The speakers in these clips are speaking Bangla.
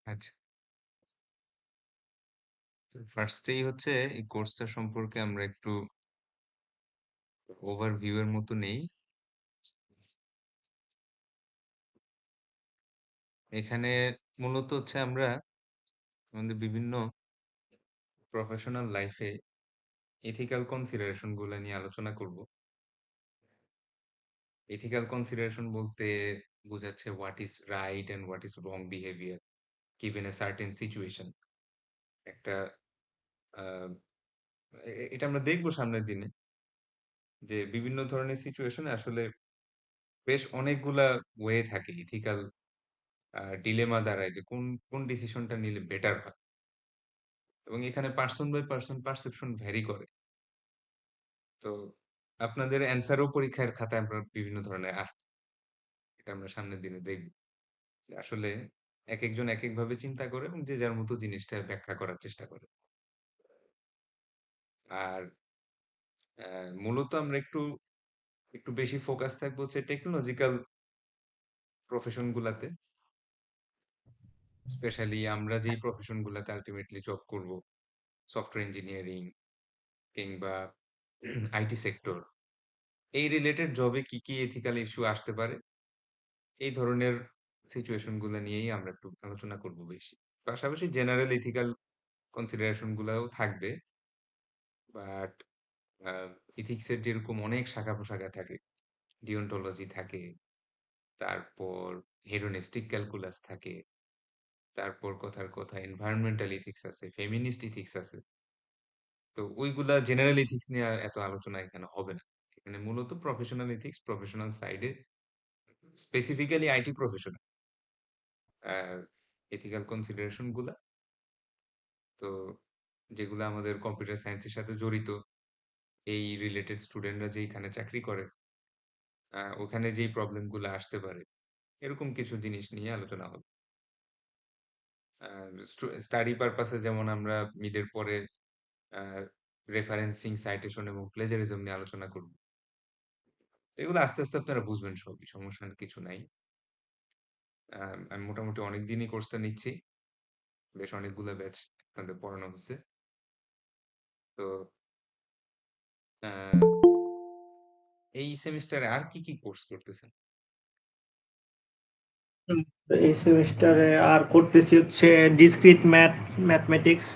আচ্ছা। তো ফার্স্টেই হচ্ছে এই কোর্সটা সম্পর্কে আমরা একটু ওভারভিউ এর মতো নেই। এখানে মূলত হচ্ছে আমরা আমাদের বিভিন্ন প্রফেশনাল লাইফে এথিক্যাল কনসিডারেশন গুলা নিয়ে আলোচনা করব। এথিক্যাল কনসিডারেশন বলতে বোঝাচ্ছে what is right and what is wrong behaviour given a certain situation. একটা এটা আমরা দেখবো সামনের দিনে যে বিভিন্ন ধরনের সিচুয়েশনে আসলে বেশ অনেকগুলা ওয়ে থাকে ইথিক্যাল ডিলেমা দাঁড়ায় যে কোন কোন ডিসিশনটা নিলে বেটার হয়। এবং এখানে person by person perception vary করে। তো আপনাদের অ্যান্সারও পরীক্ষার খাতায় আমরা বিভিন্ন ধরনের আসবে। এটা আমরা সামনের দিনে দেখব। যে আসলে একেকজন একেকভাবে চিন্তা করে এবং যে যার মতো জিনিসটা ব্যাখ্যা করার চেষ্টা করে। আর মূলত আমরা একটু একটু বেশি ফোকাস থাকবো হচ্ছে টেকনোলজিক্যাল প্রফেশন গুলাতে। স্পেশালি আমরা যেই প্রফেশন গুলাতে আল্টিমেটলি জব করব, সফটওয়্যার ইঞ্জিনিয়ারিং কিংবা আইটি সেক্টর, এই রিলেটেড জবে কি কি এথিক্যাল ইস্যু আসতে পারে, এই ধরনের সিচুয়েশন গুলা নিয়েই আমরা একটু আলোচনা করব বেশি। পাশাপাশি জেনারেল এথিক্যাল কনসিডারেশন গুলাও থাকবে। বাট এথিক্স এর যেরকম অনেক শাখা প্রশাখা থাকে, ডিওন্টোলজি থাকে, তারপর হেডোনিস্টিক ক্যালকুলাস থাকে, তারপর কথার কথা এনভায়রনমেন্টাল ইথিক্স আছে, ফেমিনিস্ট ইথিক্স আছে। তো ওইগুলা জেনারেল ইথিক্স নিয়ে এত আলোচনা এখানে হবে না। এখানে মূলত প্রফেশনাল ইথিক্স, প্রফেশনাল সাইডে, specifically IT profession ethical consideration গুলা, তো যেগুলো আমাদের কম্পিউটার সায়েন্সের সাথে জড়িত, এই রিলেটেড স্টুডেন্টরা যেখানে চাকরি করে ওখানে যেই প্রবলেম গুলো আসতে পারে, এরকম কিছু জিনিস নিয়ে আলোচনা হবে। স্টাডি পারপাসে যেমন আমরা মিডের পরে রেফারেন্সিং, সাইটেশন এবং প্লেজারিজম নিয়ে আলোচনা করব। এগুলো আস্তে আস্তে আপনারা বুঝবেন, সবই সমস্যা কিছু নাই। আমি মোটামুটি অনেক দিনই কোর্সটা নিচ্ছি, বেশ অনেকগুলো ব্যাচ আপনাদের পড়ানো হচ্ছে। তো আহ, এই সেমিস্টারে আর কি কি কোর্স করতেছেন? এই সেমিস্টারে আর করতেছি হচ্ছে discrete mathematics,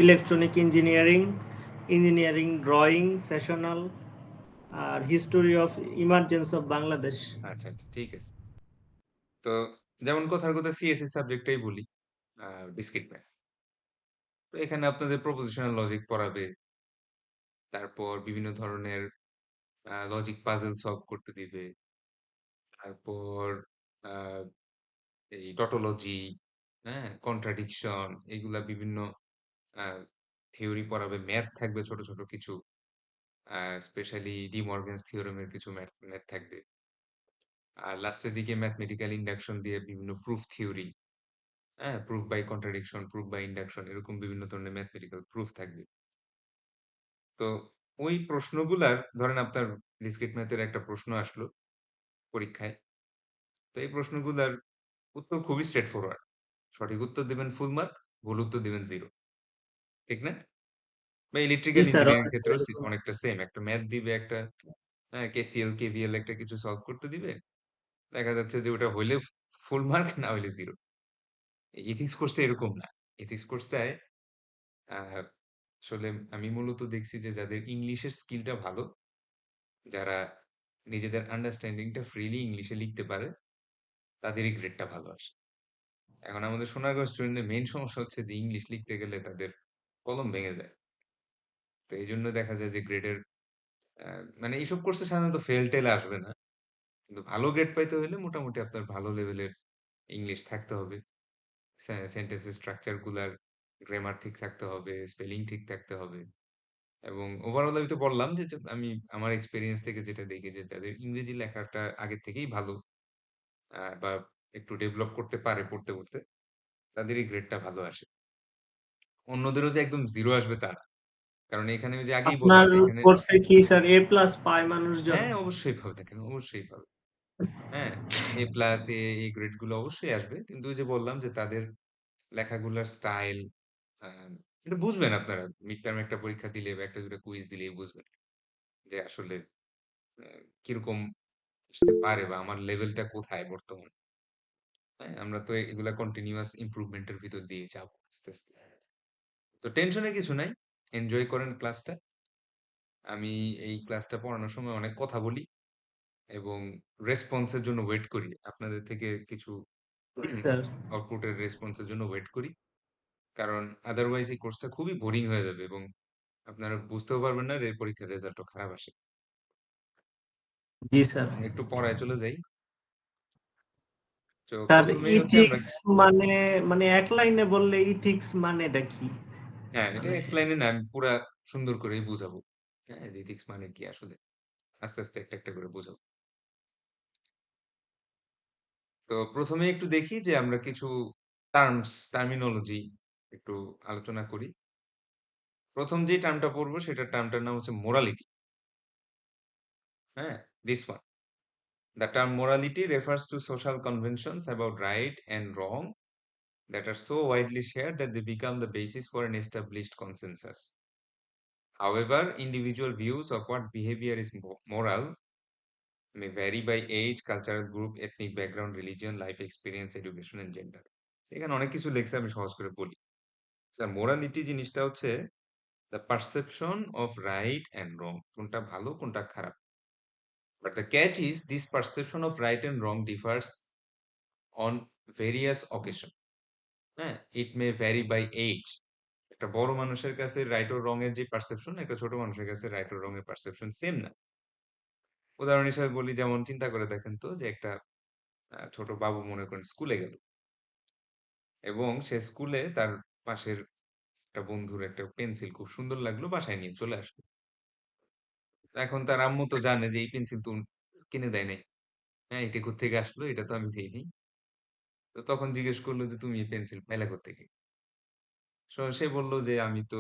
electronic engineering, engineering drawing, sessional, আর history of emergence of Bangladesh. আচ্ছা আচ্ছা, ঠিক আছে। তো যেমন কথার কথা সিএসসি সাবজেক্টটাই বলি, ডিসক্রিট ম্যাথ। তো এখানে আপনাদের প্রপোজিশনাল লজিক পড়াবে, তারপর বিভিন্ন ধরনের লজিক পাজল সলভ করতে দিবে, তারপর আহ, এই টটোলজি, হ্যাঁ, কন্ট্রাডিকশন, এগুলা বিভিন্ন থিওরি পড়াবে, ম্যাথ থাকবে ছোট ছোট কিছু, স্পেশালি ডি মর্গেনস থিওরেমের কিছু ম্যাথ ম্যাথ থাকবে। আর লাস্টের দিকে ম্যাথমেটিক্যাল ইন্ডাকশন দিয়ে বিভিন্ন প্রুফ থিওরি, হ্যাঁ, proof by contradiction, proof by induction, এরকম বিভিন্ন ধরনের ম্যাথমেটিক্যাল প্রুফ থাকবে। তো ওই প্রশ্নগুলার ধরেন আপনার ডিসক্রিট ম্যাথের একটা প্রশ্ন আসলো পরীক্ষায়। তো এই প্রশ্নগুলার উত্তর খুবই স্ট্রেট ফরওয়ার্ড। সঠিক উত্তর দিবেন ফুল মার্ক, ভুল উত্তর দিবেন 0। ঠিক না? বা জি ইলেকট্রিক্যাল স্যার, ইঞ্জিনিয়ারিং অনেকটা ক্ষেত্রেও এরকম। অনেকটা সেম। একটা ম্যাথ দিবে, একটা কেসিএল, কেভিএল একটা কিছু সলভ করতে দিবে। দেখা যাচ্ছে যে ওটা হইলে ফুল মার্ক, না হইলে 0। এথিক্স কোর্সটা এরকম না। এথিক্স কোর্সটায় আহ আসলে আমি মূলত দেখছি যে যাদের ইংলিশের স্কিলটা ভালো, যারা নিজেদের আন্ডারস্ট্যান্ডিংটা ফ্রিলি ইংলিশে লিখতে পারে, তাদেরই গ্রেডটা ভালো আসে। এখন আমাদের সোনারগাঁও স্টুডেন্টদের মেইন সমস্যা হচ্ছে যে ইংলিশ লিখতে গেলে তাদের কলম ভেঙে যায়। তো এই জন্য দেখা যায় যে গ্রেডের মানে এইসব কোর্সে সাধারণত ফেল টেল আসবে না, কিন্তু ভালো গ্রেড পাইতে হলে মোটামুটি আপনার ভালো লেভেলের ইংলিশ থাকতে হবে। সেন্টেন্সের স্ট্রাকচার গুলার গ্রামার ঠিক থাকতে হবে, স্পেলিং ঠিক থাকতে হবে। এবং ওভারঅল আমি তো বললাম যে যে আমি আমার এক্সপেরিয়েন্স থেকে যেটা দেখি যে যাদের ইংরেজি লেখাটা আগের থেকেই ভালো, বা একটু ডেভেলপ করতে পারে পড়তে পড়তে, তাদেরই গ্রেডটা ভালো আসে। অন্যদেরও যে একদম 0 আসবে তা না। কারণ এখানে ওই যে আগেই আপনার বললাম এখানে। কোর্সে কি স্যার এ প্লাস পায় মানুষজন? হ্যাঁ, অবশ্যই পাবে, কেন অবশ্যই পাবে। হ্যাঁ, এ প্লাস, এই গ্রেড গুলো অবশ্যই আসবে। কিন্তু ওই যে বললাম যে তাদের লেখাগুলার স্টাইল, এটা বুঝবেন আপনারা। মিড টার্ম একটা পরীক্ষা দিলে বা একটা দুটো কুইজ দিলেই বুঝবেন যে আসলে কিরকম আসতে পারে বা আমার লেভেলটা কোথায় বর্তমানে। হ্যাঁ? আমরা তো এগুলা কন্টিনিউয়াস ইমপ্রুভমেন্ট এর ভিতর দিয়ে যাবো আস্তে, আস্তে। তো টেনশনের কিছু নাই। এনজয় করেন ক্লাসটা। আমি এই ক্লাসটা পড়ানোর সময় অনেক কথা বলি এবং রেসপন্স এর জন্য ওয়েট করি। আপনাদের থেকে কিছু জি স্যার। আউটপুট এর রেসপন্স এর জন্য ওয়েট করি। কারণ আদারওয়াইজ এই কোর্সটা খুবই বোরিং হয়ে যাবে এবং আপনারা বুঝতেও পারবেন না পরীক্ষার রেজাল্টও খারাপ আসে। জি স্যার। আমরা একটু পড়ায় চলে যাই। তো স্যার, ১ম এই হচ্ছে আমরা ইথিক্স মানে, মানে এক লাইনে বললে ইথিক্স মানেটা কি? হ্যাঁ, এটা মানে এক লাইনে না আমি পুরা সুন্দর করেই বুঝাবো। হ্যাঁ, এথিক্স মানে কি আসলে? আস্তে, আস্তে একটা, একটা করে বুঝাবো। তো ১ম এ একটু দেখি যে আমরা কিছু টার্মিনোলজি একটু আলোচনা করি। ১ম যে টার্মটা পড়বো সেটার টার্মটার নাম হচ্ছে মোরালিটি। হ্যাঁ? This one. The term morality refers to social conventions about right and wrong that are so widely shared that they become the basis for an established consensus. However, individual views of what behavior is moral may vary by age, cultural group, ethnic background, religion, life experience, education and gender. এখানে অনেক কিছু লেখছে আমি সহজ করে বলি। স্যার মোরালিটি জিনিসটা হচ্ছে the perception of right and রং। কোনটা ভালো কোনটা খারাপ। But the catch is this perception of right and wrong differs on various occasion. হ্যাঁ? ইট মে ভ্যারি বাই এইজ। একটা বড় মানুষের কাছে রাইট ও রং এর যে পারসেপশন একটা ছোট মানুষের কাছে রাইট ও রং এর পারসেপশন সেম না। উদাহরণ হিসেবে বলি যেমন চিন্তা করে দেখেন তো যে একটা ছোট বাবু মনে করেন স্কুলে গেল এবং সে স্কুলে তার পাশের একটা বন্ধুর একটা পেন্সিল খুব সুন্দর লাগলো বাসায় নিয়ে চলে আসলো। এখন তার আম্মু তো জানে যে এই পেন্সিল তো কিনে দেয় নাই। হ্যাঁ, এটা কোত্থেকে আসলো? এটা তো আমি দেইনি। তো তখন জিজ্ঞেস করলো যে, "তুমি এই পেন্সিল পাইলা কোত্থেকে?" সে বলল যে, "আমি তো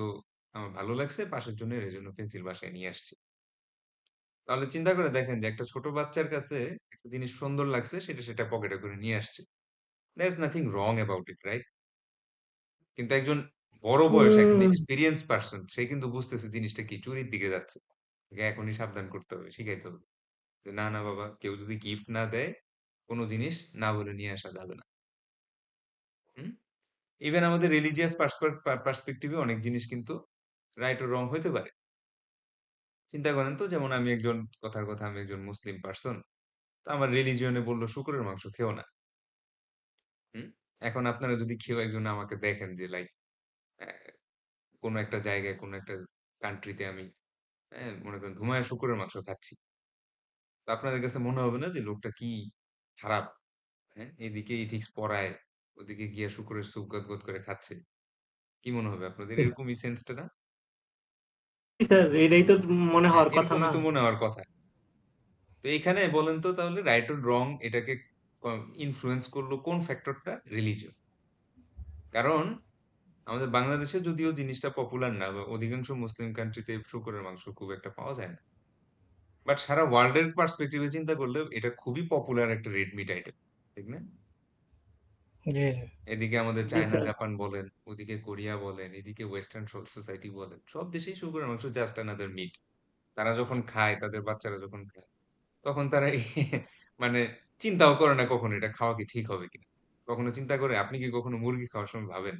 আমার ভালো লাগছে পাশের জনের এজন্য পেন্সিল বাসায় নিয়ে আসছি।" তাহলে চিন্তা করে দেখেন যে একটা ছোট বাচ্চার কাছে একটা জিনিস সুন্দর লাগছে সেটা পকেটে করে নিয়ে আসছে। There is nothing wrong about it, right? কিন্তু একজন বড় বয়স একজন উম, এক্সপেরিয়েন্স পারসন সে কিন্তু বুঝতেছে জিনিসটা কি চুরির দিকে যাচ্ছে। তাকে এখনই সাবধান করতে হবে, শিখাইতে হবে। যে না, না বাবা কেউ যদি গিফট না দেয় কোন জিনিস না বলে নিয়ে আসা যাবে না। হুম? ইভেন আমাদের রিলিজিয়াস পার্সপেক্টিভ এ অনেক জিনিস কিন্তু রাইট ও রং হইতে পারে। চিন্তা করেন তো যেমন আমি একজন কথার কথা আমি একজন মুসলিম পারসন। তো আমার রিলিজিয়ন এ বলল শুকরের মাংস খেও না। হুম? এখন আপনারা যদি কেউ একজন আমাকে দেখেন যে লাইক অ্যা কোন একটা জায়গায় কোন একটা কান্ট্রি তে আমি মনে করেন ঘুমায়ে শুকরের মাংস খাচ্ছি। তো আপনাদের কাছে মনে হবে না যে লোকটা কি খারাপ, হ্যাঁ? এদিকে এথিক্স পড়ায়, ওদিকে গিয়া শুকরের স্যুপ গদগদ করে খাচ্ছে। কি মনে হবে আপনাদের? এরকমই সেন্সটা না? জি স্যার, এটাই তো মনে হ্যাঁ, হওয়ার কথা না? এরকমই তো মনে হওয়ার কথা। তো এখানে বলেন তো তাহলে রাইট অর রং এটাকে ক ইনফ্লুয়েন্স করলো কোন ফ্যাক্টরটা? রিলিজিয়ন। কারণ আমাদের বাংলাদেশে যদিও জিনিসটা পপুলার না বা অধিকাংশ মুসলিম কান্ট্রিতে শুকরের মাংস খুব একটা পাওয়া যায় না। বাট সারা ওয়ার্লড এর পার্সপেক্টিভ এ চিন্তা করলে এটা খুবই পপুলার একটা রেড মিট আইটেম। ঠিক না? জি, জি। এদিকে আমাদের জি চায়না, স্যার। জাপান বলেন, ওদিকে কোরিয়া বলেন, এদিকে ওয়েস্টার্ন সোসাইটি বলেন। সব দেশেই শুকরের মাংস জাস্ট অ্যানাদার মিট। তারা যখন খায়, তাদের বাচ্চারা যখন খায়, তখন তারা মানে চিন্তাও করে না কখনো এটা খাওয়া কি ঠিক হবে কিনা। কখনো চিন্তা করে আপনি কি কখনো মুরগি খাওয়ার সময় ভাবেন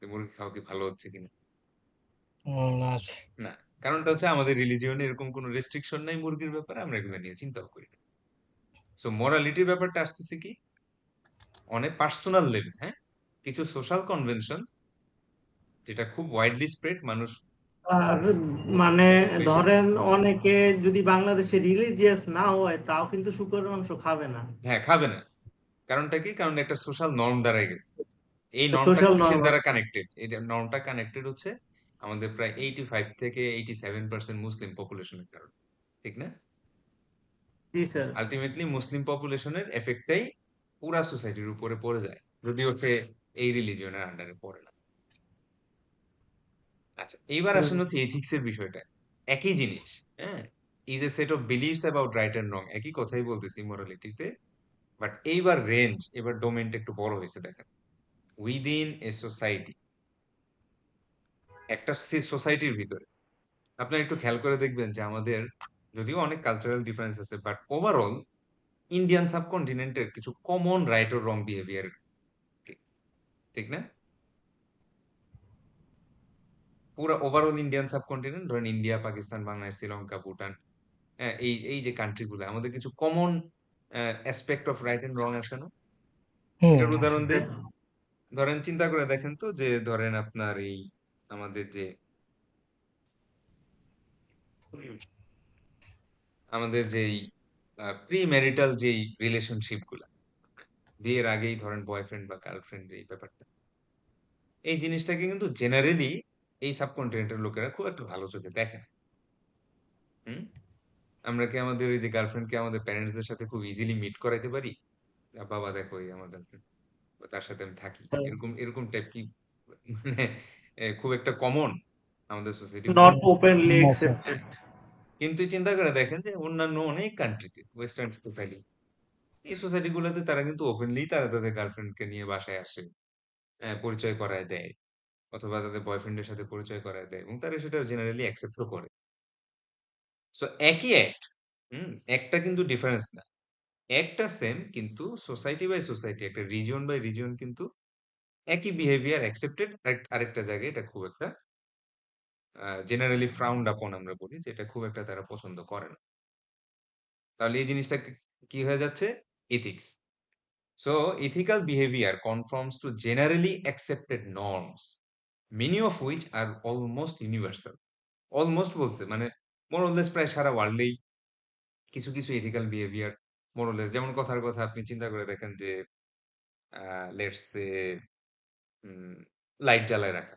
যে মুরগি খাওয়া কি ভালো হচ্ছে কিনা? আচ্ছা। না। কারণটা হচ্ছে আমাদের রিলিজিয়ন এ এরকম কোন রেস্ট্রিকশন নাই মুরগির ব্যাপারে। আমরা এগুলো নিয়ে চিন্তাও করি না। সো মোরালিটির ব্যাপারটা আসতেছে কি? অন এ পার্সোনাল লেভেল, হ্যাঁ? কিছু সোশ্যাল কনভেনশনস যেটা খুব ওয়াইডলি স্প্রেড মানুষ আর মানে বেশি ধরেন অনেকে যদি বাংলাদেশে রিলিজিয়াস না হয় তাও কিন্তু শুকরের মাংস খাবে না। হ্যাঁ, খাবে না। কারণটা কি? কারণ একটা সোশ্যাল নরম দাঁড়ায় গেছে। এই নরমটা সোশ্যাল কিসের নরম দ্বারা আছে। কানেক্টেড? এই যে নরমটা কানেক্টেড হচ্ছে আমাদের প্রায় 85 থেকে 87% মুসলিম পপুলেশনের কারণে। ঠিক না? জি স্যার। আল্টিমেটলি মুসলিম পপুলেশনের এফেক্টটাই পুরা সোসাইটির উপরে পড়ে যায়। যদিও সে এই রিলিজিয়নের আন্ডারে পড়ে না। আচ্ছা, এইবার হুম। আসেন হচ্ছে এথিক্স এর বিষয়টা। একই জিনিস, হ্যাঁ? Is a set of believes about right and রং। একই কথাই বলতেছি মোরালিটিতে। বাট এইবার রেঞ্জ, এবার ডোমেইনটা একটু বড় হইছে দেখেন। উইদিন এ সোসাইটি, একটা সোসাইটির ভিতরে আপনার একটু খেয়াল করে দেখবেন যে আমাদের যদিও অনেক কালচারাল ডিফারেন্স আছে, বাট ওভারঅল ইন্ডিয়ান সাবকন্টিনেন্টের কিছু কমন রাইট ও রং বিহেভিয়ার, ঠিক না? পুরো ওভারঅল ইন্ডিয়ান সাবকন্টিনেন্ট ধরেন ইন্ডিয়া, পাকিস্তান, বাংলাদেশ, শ্রীলঙ্কা, ভুটান, হ্যাঁ, এই এই যে কান্ট্রিগুলো আমাদের কিছু common aspect of right and wrong আছে না? এটার আছে। উদাহরণ দেই। ধরেন চিন্তা করে দেখেন তো যে ধরেন আপনার এই আমাদের যে আমাদের যেই প্রি ম্যারিটাল যেই রিলেশনশিপ গুলা, বিয়ের আগেই ধরেন বয়ফ্রেন্ড বা গার্লফ্রেন্ড এই ব্যাপারটা, এই জিনিসটাকে কিন্তু জেনারেলি এই সাবকন্টিনেন্টের লোকেরা খুব একটা ভালো চোখে দেখে না। হুম? আমরা কি আমাদের এই যে গার্লফ্রেন্ডকে আমাদের প্যারেন্টসদের সাথে খুব ইজিলি মিট করাইতে পারি? বাবা দেখো এই আমার গার্লফ্রেন্ড, তার সাথে আমি থাকি, এরকম এরকম টাইপ কি মানে খুব একটা কমন আমাদের সোসাইটির নট ভিতরে? ওপেনলি না স্যার। অ্যাকসেপ্টেড। কিন্তু চিন্তা করে দেখেন যে অন্যান্য অনেক কান্ট্রিতে ওয়েস্টার্ন সোসাইটি, এই সোসাইটি গুলোতে তারা কিন্তু ওপেনলি তারা তাদের গার্লফ্রেন্ডকে নিয়ে বাসায় আসে, পরিচয় করায় দেয়, অথবা তাদের বয়ফ্রেন্ডের সাথে পরিচয় করায় দেয়, এবং তারা সেটা জেনারেলি অ্যাকসেপ্টও করে। সো একই অ্যাক্ট, একটা কিন্তু ডিফারেন্স না, একটা সেম, কিন্তু সোসাইটি বাই সোসাইটি, একটা রিজিয়ন বাই রিজিয়ন কিন্তু একই বিহেভিয়ার অ্যাকসেপ্টেড, আরেকটা জায়গায় এটা খুব একটা জেনারেলি ফ্রাউন্ড আপন, আমরা বলি যে এটা খুব একটা তারা পছন্দ করে না। তাহলে এই জিনিসটা কি হয়ে যাচ্ছে? Ethics. So ethical behavior conforms to generally accepted norms, many of which are almost universal. Almost বলছে মানে মোরলেস প্রায় সারা ওয়ার্ল্ডেই কিছু কিছু এথিক্যাল বিহেভিয়ার মোরলেস, যেমন কথার কথা আপনি চিন্তা করে দেখেন যে লেটস সে লাইট জ্বালায় রাখা,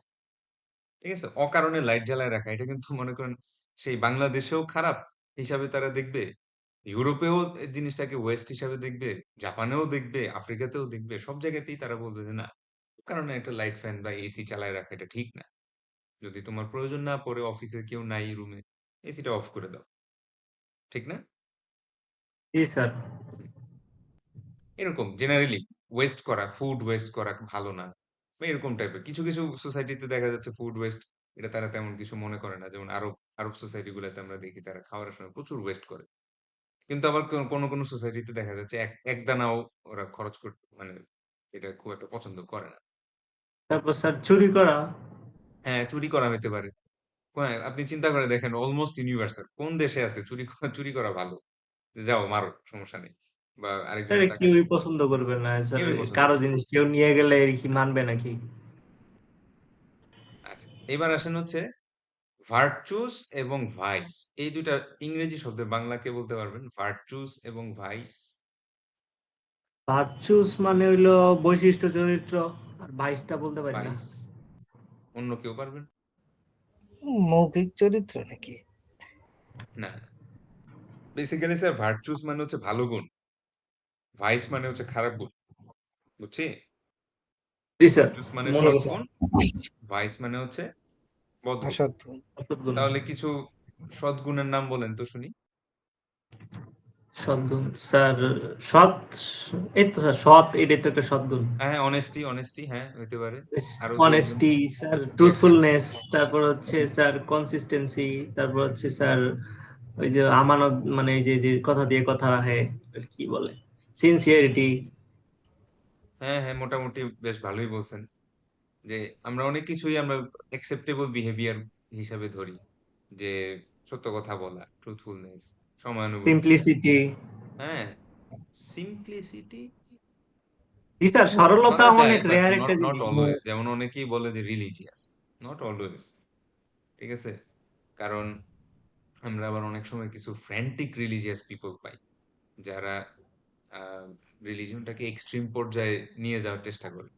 ঠিক আছে, অকারণে লাইট জ্বালায় রাখা, এটা কিন্তু মনে করেন সেই বাংলাদেশেও খারাপ হিসাবে তারা দেখবে, ইউরোপেও এই জিনিসটাকে ওয়েস্ট হিসাবে দেখবে, জাপানেও দেখবে, আফ্রিকাতেও দেখবে, সব জায়গাতেই তারা বলবে যে না, কারণে একটা লাইট ফ্যান বা এসি চালায় রাখা এটা ঠিক না। যদি তোমার প্রয়োজন না পড়ে, অফিসে কেউ নাই রুমে, এসিটা অফ করে দাও, ঠিক না? জি স্যার। হুম। এরকম জেনারেলি ওয়েস্ট করা, ফুড ওয়েস্ট করা ভালো না, বা এরকম টাইপের কিছু কিছু সোসাইটিতে দেখা যাচ্ছে ফুড ওয়েস্ট এটা তারা তেমন কিছু মনে করে না, যেমন আরব আরব সোসাইটি গুলোতে আমরা দেখি তারা খাওয়ার সময় প্রচুর ওয়েস্ট করে। কিন্তু আবার কোনো কোনো সোসাইটিতে দেখা যাচ্ছে এক এক দানাও ওরা খরচ করতে মানে এটা খুব একটা পছন্দ করে না। তারপর স্যার চুরি করা। হ্যাঁ, চুরি করা হইতে পারে। হ্যাঁ, আপনি চিন্তা করে দেখেন অলমোস্ট ইউনিভার্সাল কোন দেশে আছে চুরি করা ভালো? যাও মারো, সমস্যা নেই। বা এটা আরেকজনের টাকা কেউই নিয়ে পছন্দ করবে না স্যার। কেউই পছন্দ কারো করে না। জিনিস কেউ নিয়ে গেলে কি মানবে নাকি? আচ্ছা, এবার আসেন হচ্ছে ভার্চুস এবং ভাইস, এই দুইটা ইংরেজি শব্দে বাংলা কে বলতে পারবেন? ভার্চুস এবং ভাইস। ভার্চুস মানে হইলো বৈশিষ্ট্য চরিত্র, আর ভাইসটা বলতে পারি না। ভাইস অন্য কেউ পারবেন? মৌখিক চরিত্র নাকি? না, বেসিক্যালি স্যার ভার্চুস মানে হচ্ছে ভালো গুণ, ভাইস মানে হচ্ছে খারাপ গুণ, বুঝছি? জি স্যার। ভার্চুস মানে জি মনে সৎ করছি। গুণ, ভাইস মানে হচ্ছে বদগুণ। অসৎ। সদ্গুণ। তাহলে কিছু সৎ গুণের নাম বলেন তো শুনি। সদ্গুণ স্যার, সৎ, এই তো স্যার সৎ, এটাই তো একটা সদ্গুণ। হ্যাঁ, অনেস্টি, অনেস্টি, হ্যাঁ হইতে পারে। আরো দুই একজন, অনেস্টি স্যার, দুই একটা। ট্রুথফুলনেস, তারপর হচ্ছে স্যার কনসিস্টেন্সি, তারপর হচ্ছে স্যার ওই যে আমানত, মানে এই যে যে কথা দিয়ে কথা রাখে, আর কি বলে, সিনসিয়ারিটি। হ্যাঁ হ্যাঁ, মোটামুটি বেশ ভালোই বলছেন যে আমরা অনেক কিছুই আমরা অ্যাকসেপ্টেবল বিহেভিয়ার হিসাবে ধরি, যে সত্য কথা বলা, ট্রুথফুলনেস, সময়ানুবর্তিতা, সিম্পলিসিটি। হ্যাঁ, সিম্পলিসিটি জি স্যার, সরলতা ধরা যায়, অনেক বাট রেয়ার নট একটা নট জিনিস। অলওয়েজ। যেমন অনেকেই বলে যে রিলিজিয়াস, নট অলওয়েজ, ঠিক আছে? কারণ আমরা আবার অনেক সময় কিছু ফ্র্যান্টিক রিলিজিয়াস পিপল পাই, যারা রিলিজিয়নটাকে এক্সট্রিম পর্যায়ে নিয়ে যাওয়ার চেষ্টা করে।